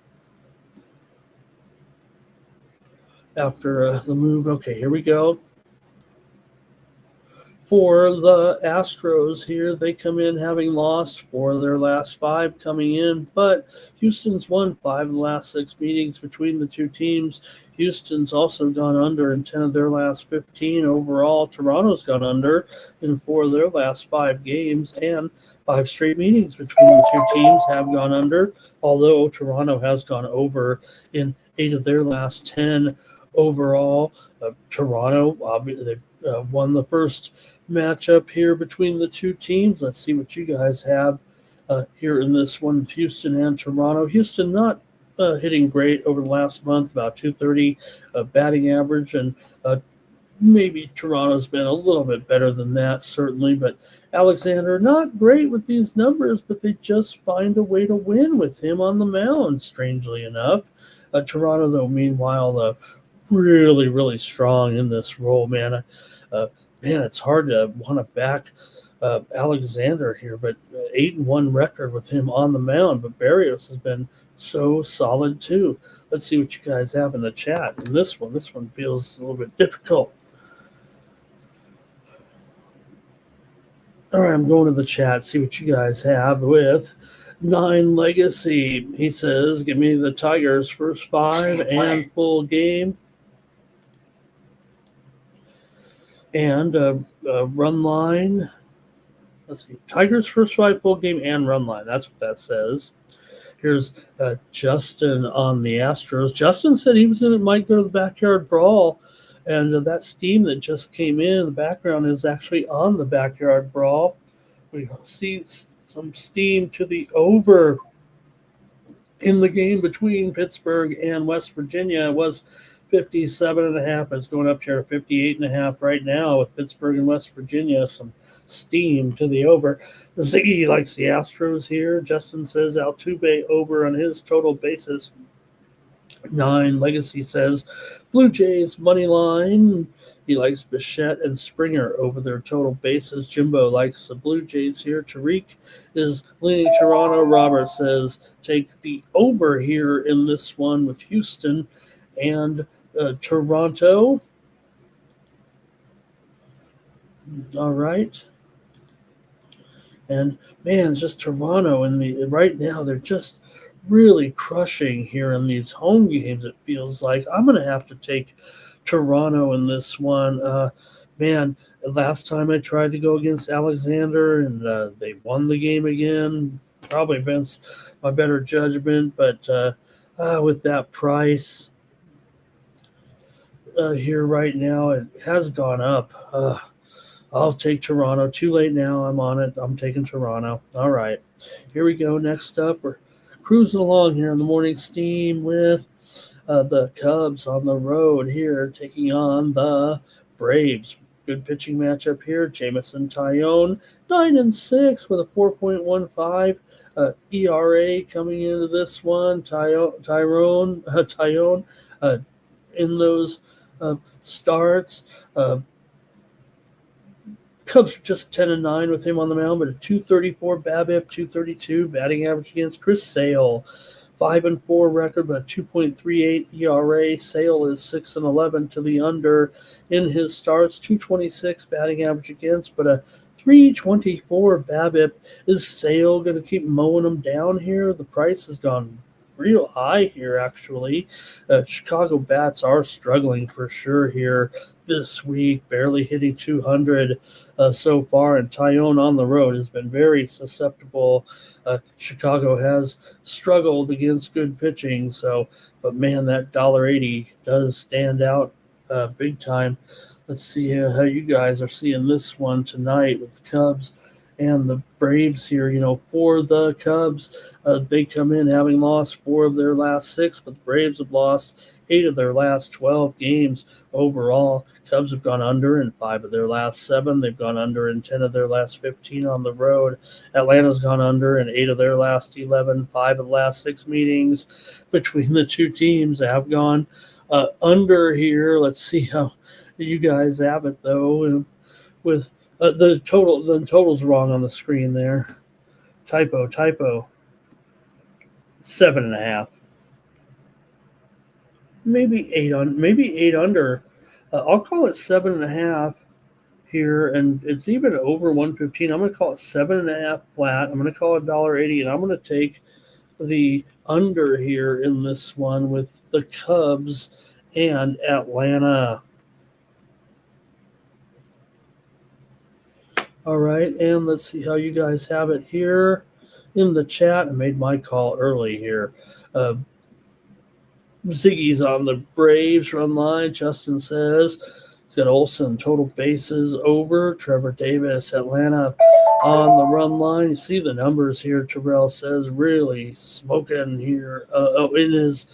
after the move. Okay, here we go. For the Astros here, they come in having lost 4 of their last 5 coming in, but Houston's won 5 of the last 6 meetings between the two teams. Houston's also gone under in 10 of their last 15 overall. Toronto's gone under in 4 of their last 5 games, and 5 straight meetings between the two teams have gone under, although Toronto has gone over in 8 of their last 10 overall. Toronto, obviously, won the first matchup here between the two teams. Let's see what you guys have here in this one, Houston and Toronto. Houston not hitting great over the last month, about 230 batting average, and maybe Toronto's been a little bit better than that, certainly, but Alexander not great with these numbers, but they just find a way to win with him on the mound, strangely enough. Toronto, though, meanwhile, really, really strong in this role, man. It's hard to want to back Alexander here, but 8-1 record with him on the mound. But Berrios has been so solid too. Let's see what you guys have in the chat. And this one feels a little bit difficult. All right, I'm going to the chat. See what you guys have with 9 Legacy. He says, "Give me the Tigers first 5 and full game." And run line. Let's see. Tigers first 5 full game and run line. That's what that says. Here's Justin on the Astros. Justin said he might go to the backyard brawl. And that steam that just came in the background is actually on the backyard brawl. We see some steam to the over in the game between Pittsburgh and West Virginia. It was 57.5. It's going up here to 58.5 right now with Pittsburgh and West Virginia. Some steam to the over. Ziggy likes the Astros here. Justin says Altuve over on his total basis. 9 Legacy says Blue Jays money line. He likes Bichette and Springer over their total bases. Jimbo likes the Blue Jays here. Tariq is leaning Toronto. Robert says take the over here in this one with Houston and Toronto. All right. And man, just Toronto right now, they're just really crushing here in these home games. It feels like I'm going to have to take Toronto in this one. Last time I tried to go against Alexander and they won the game again, probably against my better judgment, but with that price, here right now. It has gone up. I'll take Toronto. Too late now. I'm on it. I'm taking Toronto. All right. Here we go. Next up, we're cruising along here in the morning steam with the Cubs on the road here, taking on the Braves. Good pitching matchup here. Jamison Tyone, 9-6 with a 4.15 ERA coming into this one. Tyone in those starts. Cubs are just 10-9 with him on the mound, but a 234 BABIP, 232 batting average against Chris Sale. 5-4 record, but a 2.38 ERA. Sale is 6-11 to the under in his starts. 226 batting average against, but a 324 BABIP. Is Sale going to keep mowing them down here? The price has gone real high here, actually. Chicago bats are struggling for sure here this week, barely hitting 200 so far, and Tyone on the road has been very susceptible. Chicago has struggled against good pitching, but man, that $1.80 does stand out big time. Let's see how you guys are seeing this one tonight with the Cubs and the Braves here. For the Cubs, they come in having lost 4 of their last 6, but the Braves have lost 8 of their last 12 games overall. Cubs have gone under in 5 of their last 7. They've gone under in 10 of their last 15 on the road. Atlanta's gone under in 8 of their last 11. 5 of the last 6 meetings between the two teams have gone under here. Let's see how you guys have it, though, with the total's wrong on the screen there. Typo. 7.5. Maybe 8 under. I'll call it 7.5 here, and it's even over 115. I'm going to call it 7.5 flat. I'm going to call it $1.80, and I'm going to take the under here in this one with the Cubs and Atlanta. All right, and let's see how you guys have it here in the chat. I made my call early here. Ziggy's on the Braves run line. Justin says he's got Olsen, total bases over. Trevor Davis, Atlanta on the run line. You see the numbers here, Terrell says, really smoking here in his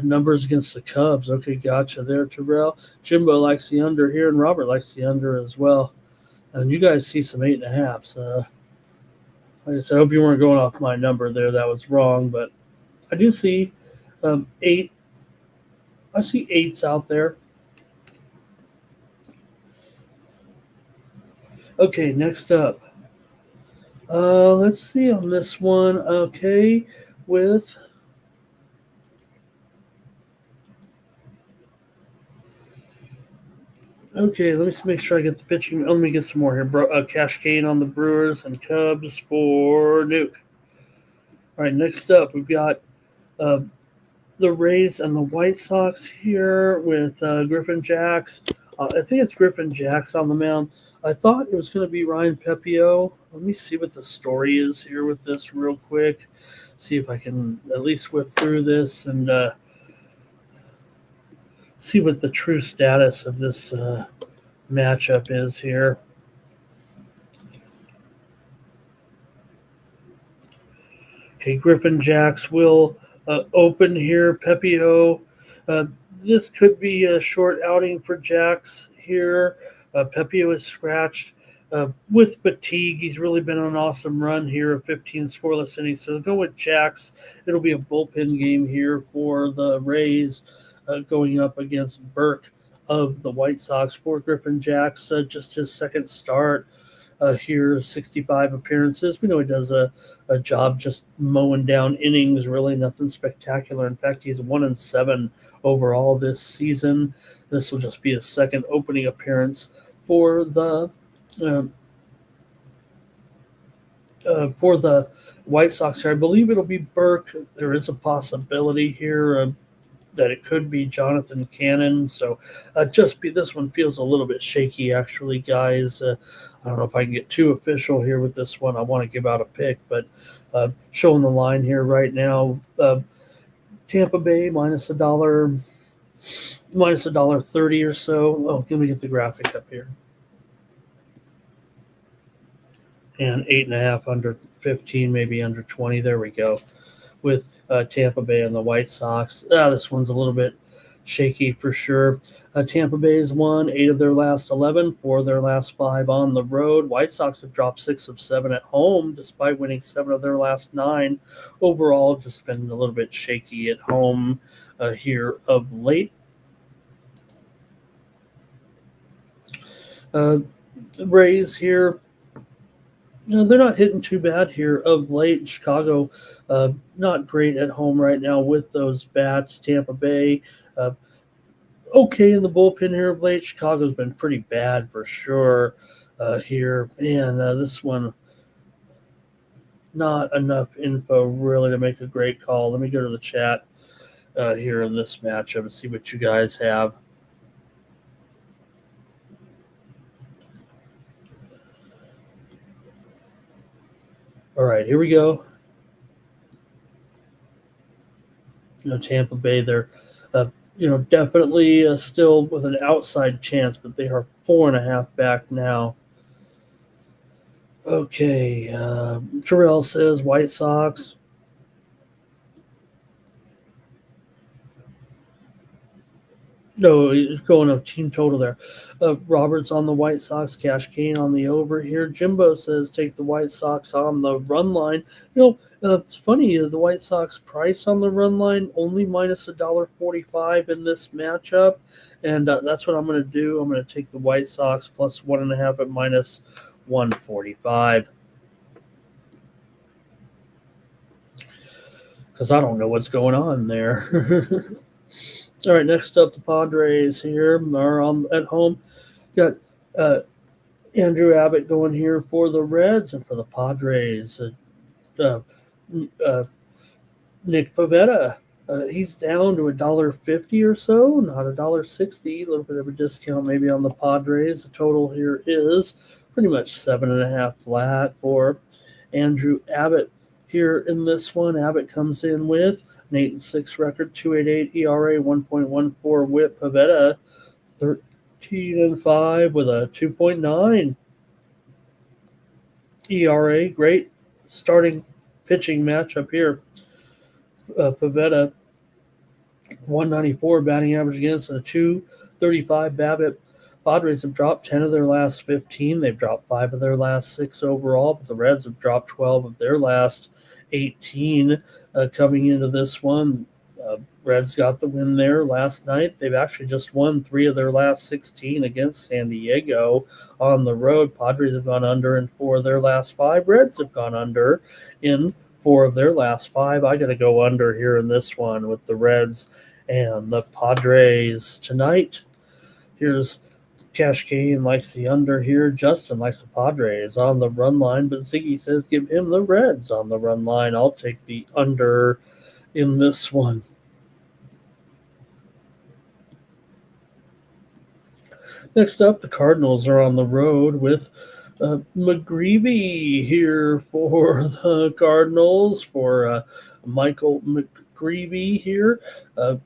numbers against the Cubs. Okay, gotcha there, Terrell. Jimbo likes the under here, and Robert likes the under as well. And you guys see some 8.5s. Like I said, I hope you weren't going off my number there. That was wrong, but I do see 8. I see 8s out there. Okay, next up. Let's see on this one. Okay, with okay, let me make sure I get the pitching. Let me get some more here. Cash Kane on the Brewers and Cubs for Nuke. All right, next up, we've got the Rays and the White Sox here with Griffin Jacks. I think it's Griffin Jacks on the mound. I thought it was going to be Ryan Pepio. Let me see what the story is here with this real quick. See if I can at least whip through this and see what the true status of this matchup is here. Okay, Griffin Jacks will open here. Pepio. This could be a short outing for Jacks here. Pepio is scratched with fatigue. He's really been on an awesome run here of 15 scoreless innings. So go with Jacks. It'll be a bullpen game here for the Rays going up against Burke of the White Sox. For Griffin Jacks, just his second start here, 65 appearances. We know he does a job just mowing down innings, really nothing spectacular. In fact, he's 1-7 overall this season. This will just be his second opening appearance for the White Sox here. I believe it'll be Burke. There is a possibility here that it could be Jonathan Cannon. So this one feels a little bit shaky, actually, guys. I don't know if I can get too official here with this one. I want to give out a pick, but showing the line here right now, Tampa Bay minus $1. minus $1.30 or so. Oh, let me get the graphic up here. And 8.5 under 15, maybe under 20. There we go. With Tampa Bay and the White Sox. This one's a little bit shaky for sure. Tampa Bay's won 8 of their last 11, 4 of their last 5 on the road. White Sox have dropped 6 of 7 at home, despite winning 7 of their last 9. Overall, just been a little bit shaky at home here of late. Rays here. They're not hitting too bad here of late. Chicago, not great at home right now with those bats. Tampa Bay, okay in the bullpen here of late. Chicago's been pretty bad for sure here. And this one, not enough info really to make a great call. Let me go to the chat here in this matchup and see what you guys have. All right, here we go. Tampa Bay, they're, definitely still with an outside chance, but they are 4.5 back now. Okay, Terrell says White Sox. No, it's going up team total there. Roberts on the White Sox, Cash Kane on the over here. Jimbo says take the White Sox on the run line. It's funny, the White Sox price on the run line only minus $1.45 in this matchup, and that's what I'm going to do. I'm going to take the White Sox plus 1.5 at minus 145. Because I don't know what's going on there. All right, next up, the Padres here are at home. Got Andrew Abbott going here for the Reds, and for the Padres, Nick Pivetta. He's down to $1.50 or so, not $1.60. A little bit of a discount maybe on the Padres. The total here is pretty much 7.5 flat for Andrew Abbott. Here in this one, Abbott comes in with an 8-6 record, 2.88 ERA, 1.14 WHIP. Pivetta, 13-5 with a 2.9 ERA. Great starting pitching matchup here. Pivetta, 194 batting average against and a 235 BABIP. Padres have dropped 10 of their last 15. They've dropped 5 of their last 6 overall, but the Reds have dropped 12 of their last 18 coming into this one. Reds got the win there last night. They've actually just won 3 of their last 16 against San Diego on the road. Padres have gone under in 4 of their last 5. Reds have gone under in 4 of their last 5. I got to go under here in this one with the Reds and the Padres tonight. Here's Cash Kane likes the under here. Justin likes the Padres on the run line, but Ziggy says give him the Reds on the run line. I'll take the under in this one. Next up, the Cardinals are on the road with McGreevy here for the Cardinals. For Michael McGreevy here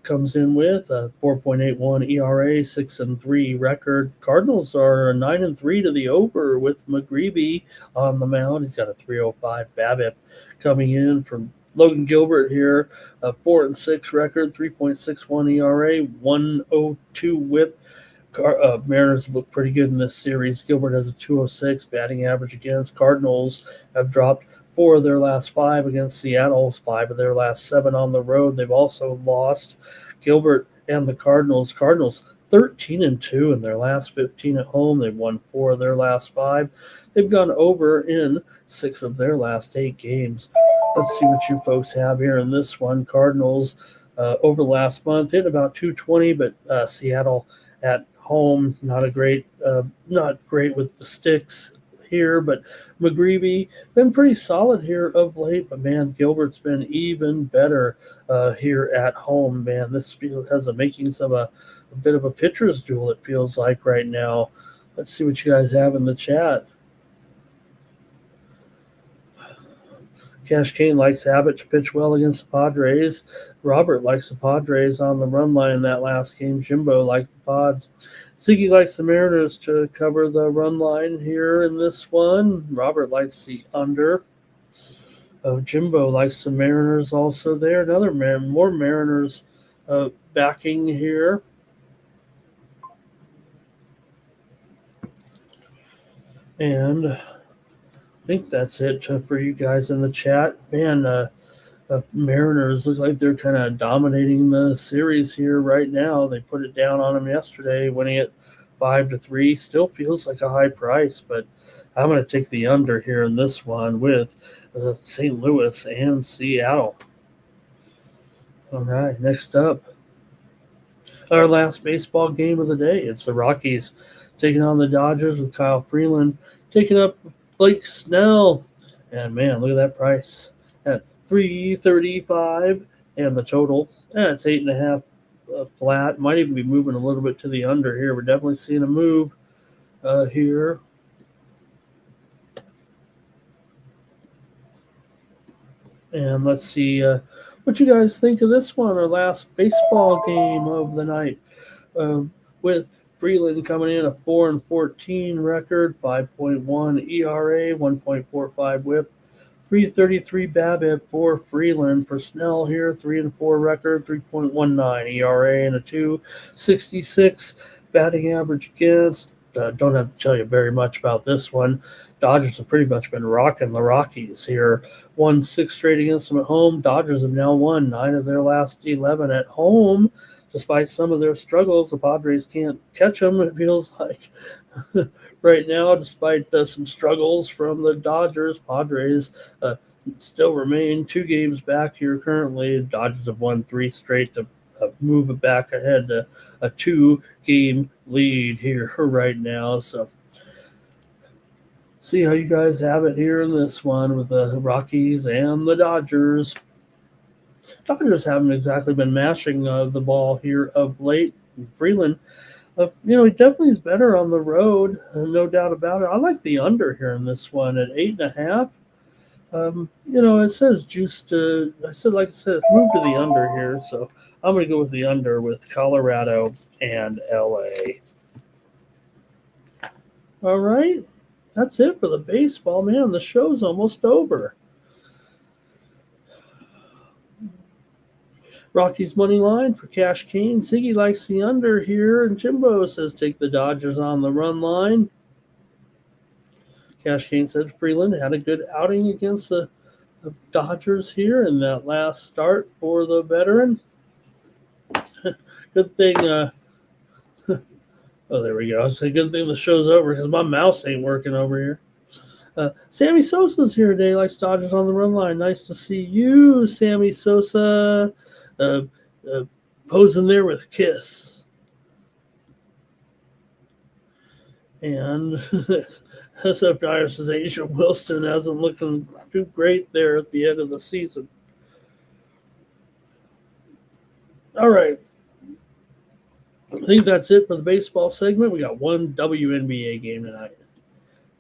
comes in with a 4.81 ERA, 6-3 record. Cardinals are 9-3 to the over with McGreevy on the mound. He's got a 3.05 BABIP coming in from Logan Gilbert here, a 4-6 record, 3.61 ERA, 1.02 WHIP. Mariners look pretty good in this series. Gilbert has a 2.06 batting average against. Cardinals have dropped 4 of their last 5 against Seattle, 5 of their last 7 on the road. They've also lost. Gilbert and the Cardinals 13-2 in their last 15 at home. They've won 4 of their last 5. They've gone over in 6 of their last 8 games. Let's see what you folks have here in this one. Cardinals over the last month hit about 220, but Seattle at home, not great with the sticks here, but McGreevy been pretty solid here of late, but man, Gilbert's been even better here at home. Man, this field has the makings of a bit of a pitcher's duel, it feels like right now. Let's see what you guys have in the chat. Cash Kane likes Abbott to pitch well against the Padres. Robert likes the Padres on the run line in that last game. Jimbo likes the Pods. Ziggy likes the Mariners to cover the run line here in this one. Robert likes the under. Jimbo likes the Mariners also there. More Mariners backing here. And I think that's it for you guys in the chat. Man, Mariners look like they're kind of dominating the series here right now. They put it down on them yesterday, winning it 5-3. Still feels like a high price, but I'm going to take the under here in this one with St. Louis and Seattle. All right, next up, our last baseball game of the day. It's the Rockies taking on the Dodgers with Kyle Freeland taking up Blake Snell. And, man, look at that price at $335, and the total, it's 8.5 flat. Might even be moving a little bit to the under here. We're definitely seeing a move here. And let's see what you guys think of this one, our last baseball game of the night, with Freeland coming in a 4-14 record, 5.1 ERA, 1.45 WHIP, 333 BABIP for Freeland. For Snell here, 3-4 record, 3.19 ERA, and a 2.66 batting average against. Don't have to tell you very much about this one. Dodgers have pretty much been rocking the Rockies here. Won 6 straight against them at home. Dodgers have now won 9 of their last 11 at home. Despite some of their struggles, the Padres can't catch them, it feels like. Right now, despite some struggles from the Dodgers, Padres still remain 2 games back here currently. Dodgers have won 3 straight to move it back ahead to a 2-game lead here right now. So see how you guys have it here in this one with the Rockies and the Dodgers. Dodgers haven't exactly been mashing the ball here of late. Freeland, he definitely is better on the road, no doubt about it. I like the under here in this one at 8.5. It says juice to. Like I said, move to the under here, so I'm going to go with the under with Colorado and LA. All right, that's it for the baseball, man. The show's almost over. Rockies money line for Cash Kane. Ziggy likes the under here, and Jimbo says take the Dodgers on the run line. Cash Kane said Freeland had a good outing against the Dodgers here in that last start for the veteran. Good thing. Oh, there we go. It's a good thing the show's over because my mouse ain't working over here. Sammy Sosa's here today. Likes Dodgers on the run line. Nice to see you, Sammy Sosa. Posing there with Kiss. And SF Dyer says Asia Wilson hasn't looking too great there at the end of the season. All right. I think that's it for the baseball segment. We got one WNBA game tonight,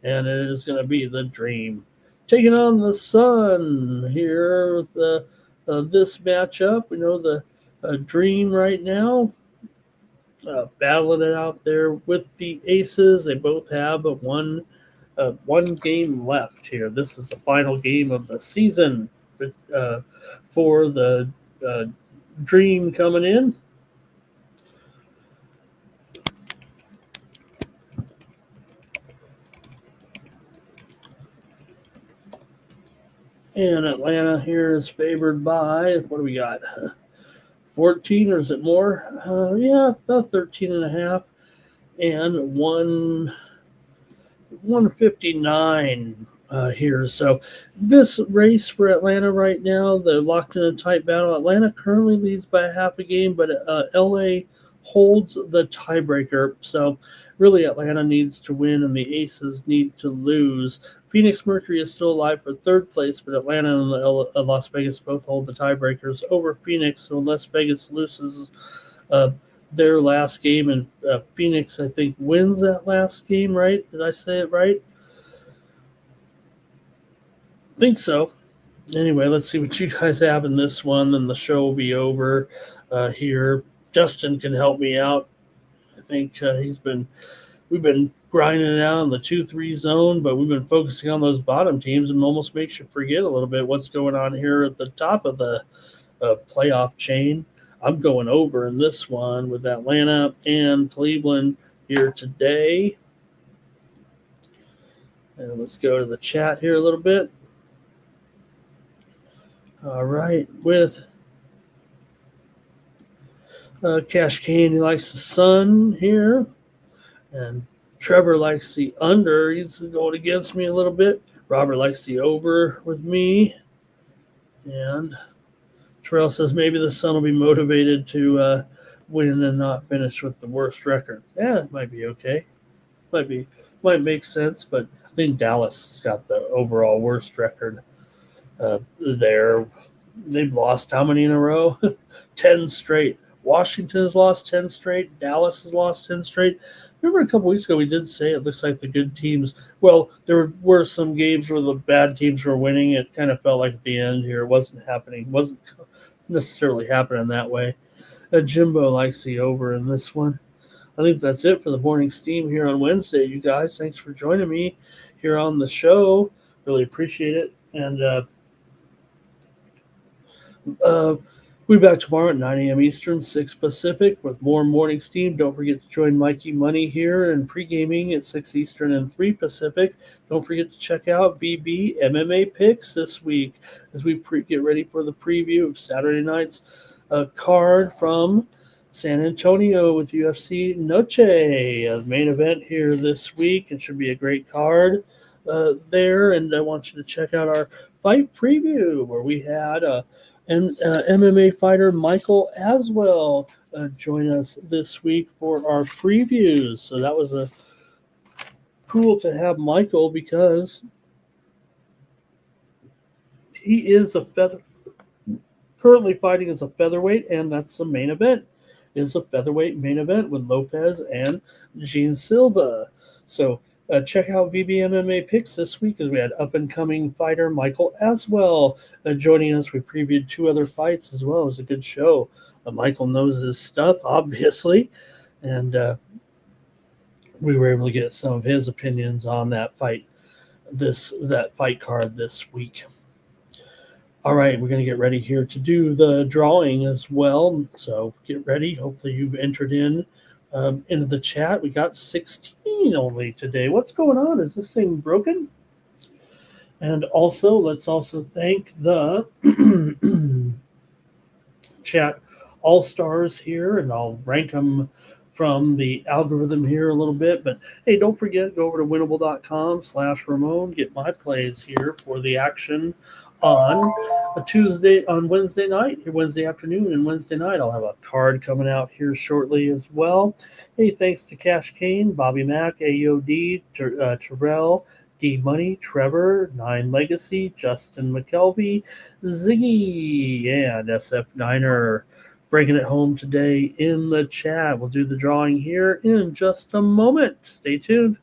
and it is going to be the Dream taking on the Sun here with this matchup. We know the Dream right now battling it out there with the Aces. They both have one game left here. This is the final game of the season for the Dream coming in. And Atlanta here is favored by, what do we got? 14, or is it more? Yeah, about 13.5. And 159 here. So this race for Atlanta right now, they're locked in a tight battle. Atlanta currently leads by half a game, but LA holds the tiebreaker. So really Atlanta needs to win and the Aces need to lose. Phoenix Mercury is still alive for 3rd place, but Atlanta and Las Vegas both hold the tiebreakers over Phoenix. So unless Vegas loses their last game, and Phoenix, I think, wins that last game, right? Did I say it right? I think so. Anyway, let's see what you guys have in this one, then the show will be over here. Justin can help me out. I think we've been grinding it out in the 2-3 zone, but we've been focusing on those bottom teams, and almost makes you forget a little bit what's going on here at the top of the playoff chain. I'm going over in this one with Atlanta and Cleveland here today. And let's go to the chat here a little bit. All right, with Cash Kane, he likes the sun here. And Trevor likes the under. He's going against me a little bit. Robert likes the over with me. And Terrell says maybe the Sun will be motivated to win and not finish with the worst record. Yeah, it might be okay. Might make sense, but I think Dallas has got the overall worst record there. They've lost how many in a row? 10 straight. Washington has lost 10 straight. Dallas has lost 10 straight. Remember a couple weeks ago we did say it looks like the good teams. Well, there were some games where the bad teams were winning. It kind of felt like at the end here it wasn't happening. It wasn't necessarily happening that way. Jimbo likes the over in this one. I think that's it for the morning steam here on Wednesday, you guys. Thanks for joining me here on the show. Really appreciate it. And we'll be back tomorrow at 9 a.m. Eastern, 6 Pacific with more morning steam. Don't forget to join Mikey Money here and pre-gaming at 6 Eastern and 3 Pacific. Don't forget to check out BB MMA picks this week as we get ready for the preview of Saturday night's card from San Antonio with UFC Noche, a main event here this week. It should be a great card there. And I want you to check out our fight preview where we had MMA fighter Michael Aswell join us this week for our previews. So that was cool to have Michael because he is currently fighting as a featherweight, and that's the main event. Is a featherweight main event with Lopez and Gene Silva. So check out VBMMA picks this week as we had up-and-coming fighter Michael Aswell joining us. We previewed 2 other fights as well. It was a good show. Michael knows his stuff, obviously, and we were able to get some of his opinions on that fight card this week. All right, we're going to get ready here to do the drawing as well. So get ready. Hopefully you've entered into the chat. We got 16 only today. What's going on? Is this thing broken? And also, let's thank the chat all-stars here, and I'll rank them from the algorithm here a little bit. But hey, don't forget, go over to winnable.com/Ramon. Get my plays here for the action on Wednesday night, Wednesday afternoon, and Wednesday night. I'll have a card coming out here shortly as well. Hey, thanks to Cash Kane, Bobby Mack, AOD, Terrell, D Money, Trevor, 9 Legacy, Justin McKelvey, Ziggy, and SF9er breaking it home today in the chat. We'll do the drawing here in just a moment. Stay tuned.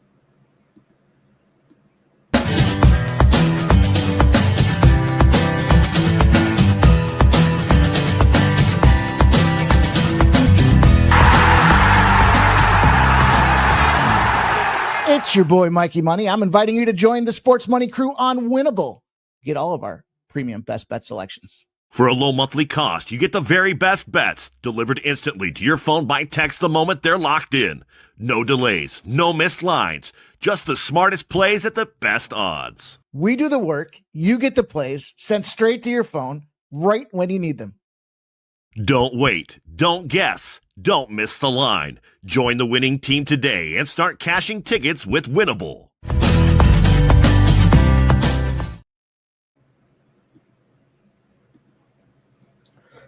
It's your boy, Mikey Money. I'm inviting you to join the Sports Money crew on Winnable. Get all of our premium best bet selections. For a low monthly cost, you get the very best bets delivered instantly to your phone by text the moment they're locked in. No delays, no missed lines, just the smartest plays at the best odds. We do the work, you get the plays sent straight to your phone right when you need them. Don't wait, don't guess, don't miss the line. Join the winning team today and start cashing tickets with Winnable.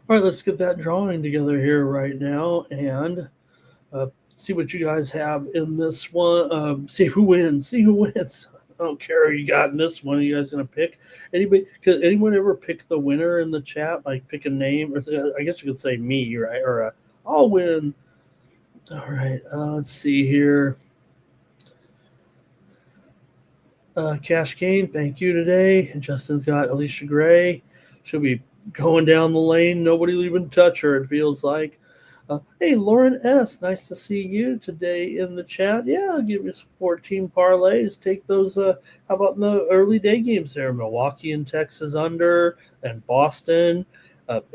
All right, let's get that drawing together here right now and see what you guys have in this one. See who wins. I don't care who you got in this one. Are you guys going to pick? Could anyone ever pick the winner in the chat? Like pick a name? Or I guess you could say me, right? Or I'll win. All right, let's see here. Cash Kane, thank you today. Justin's got Alicia Gray. She'll be going down the lane. Nobody even touch her, it feels like. Hey, Lauren S., nice to see you today in the chat. Yeah, I'll give you some 14 parlays. Take those, how about in the early day games there? Milwaukee and Texas under, and Boston,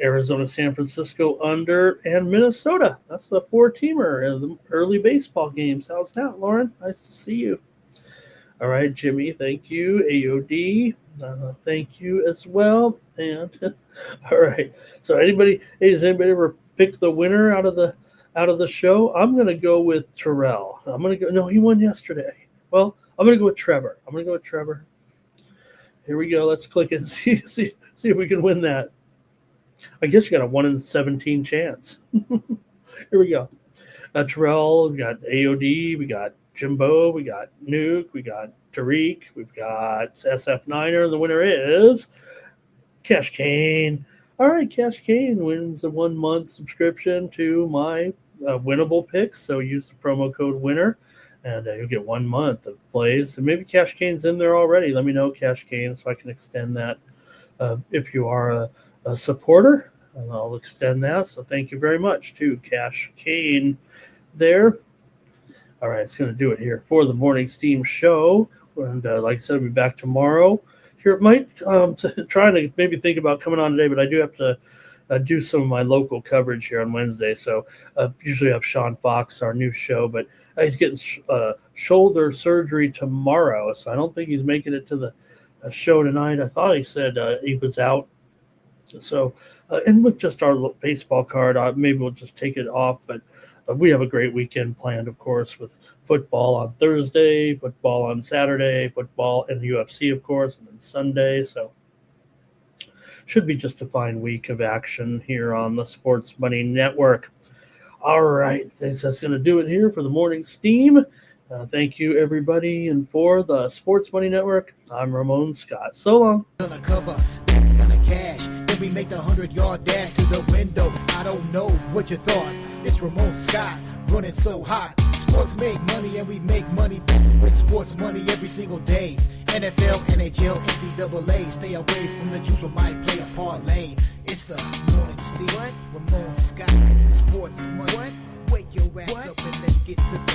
Arizona, San Francisco under, and Minnesota. That's the 4-teamer in the early baseball games. How's that, Lauren? Nice to see you. All right, Jimmy, thank you. AOD, thank you as well. And all right, so has anybody ever picked the winner out of the show? I'm gonna go with Terrell. No, he won yesterday. Well, I'm gonna go with Trevor. Here we go. Let's click it and see if we can win that. I guess you got a 1 in 17 chance. Here we go. Terrell, we got AOD, we got Jimbo, we got Nuke, we got Tariq, we've got SF9er. The winner is Cash Kane. All right, Cash Kane wins a 1-month subscription to my winnable picks. So use the promo code WINNER, and you'll get 1 month of plays. And maybe Cash Kane's in there already. Let me know, Cash Kane, so I can extend that. If you are a supporter, I'll extend that. So thank you very much to Cash Kane there. All right, it's going to do it here for the Morning Steam show. And like I said, I'll be back tomorrow. Here, it might trying to maybe think about coming on today, but I do have to do some of my local coverage here on Wednesday. So usually I have Sean Fox, our new show, but he's getting shoulder surgery tomorrow. So I don't think he's making it to the show tonight. I thought he said he was out. So, and with just our baseball card, maybe we'll just take it off. But we have a great weekend planned, of course, with football on Thursday, football on Saturday, football and the UFC, of course, and then Sunday. So should be just a fine week of action here on the Sports Money Network. All right, that's going to do it here for the Morning Steam. Thank you, everybody. And for the Sports Money Network, I'm Ramon Scott. So long. Gonna cover, that's gonna cash. Then we make the 100-yard dash to the window. I don't know what you thought. It's Ramon Scott running so hot. Sports make money and we make money with sports money every single day. NFL, NHL, NCAA. Stay away from the juice or might play a parlay. It's the Morning Steam. Ramon Scott. Sports money. Wake your ass up and let's get to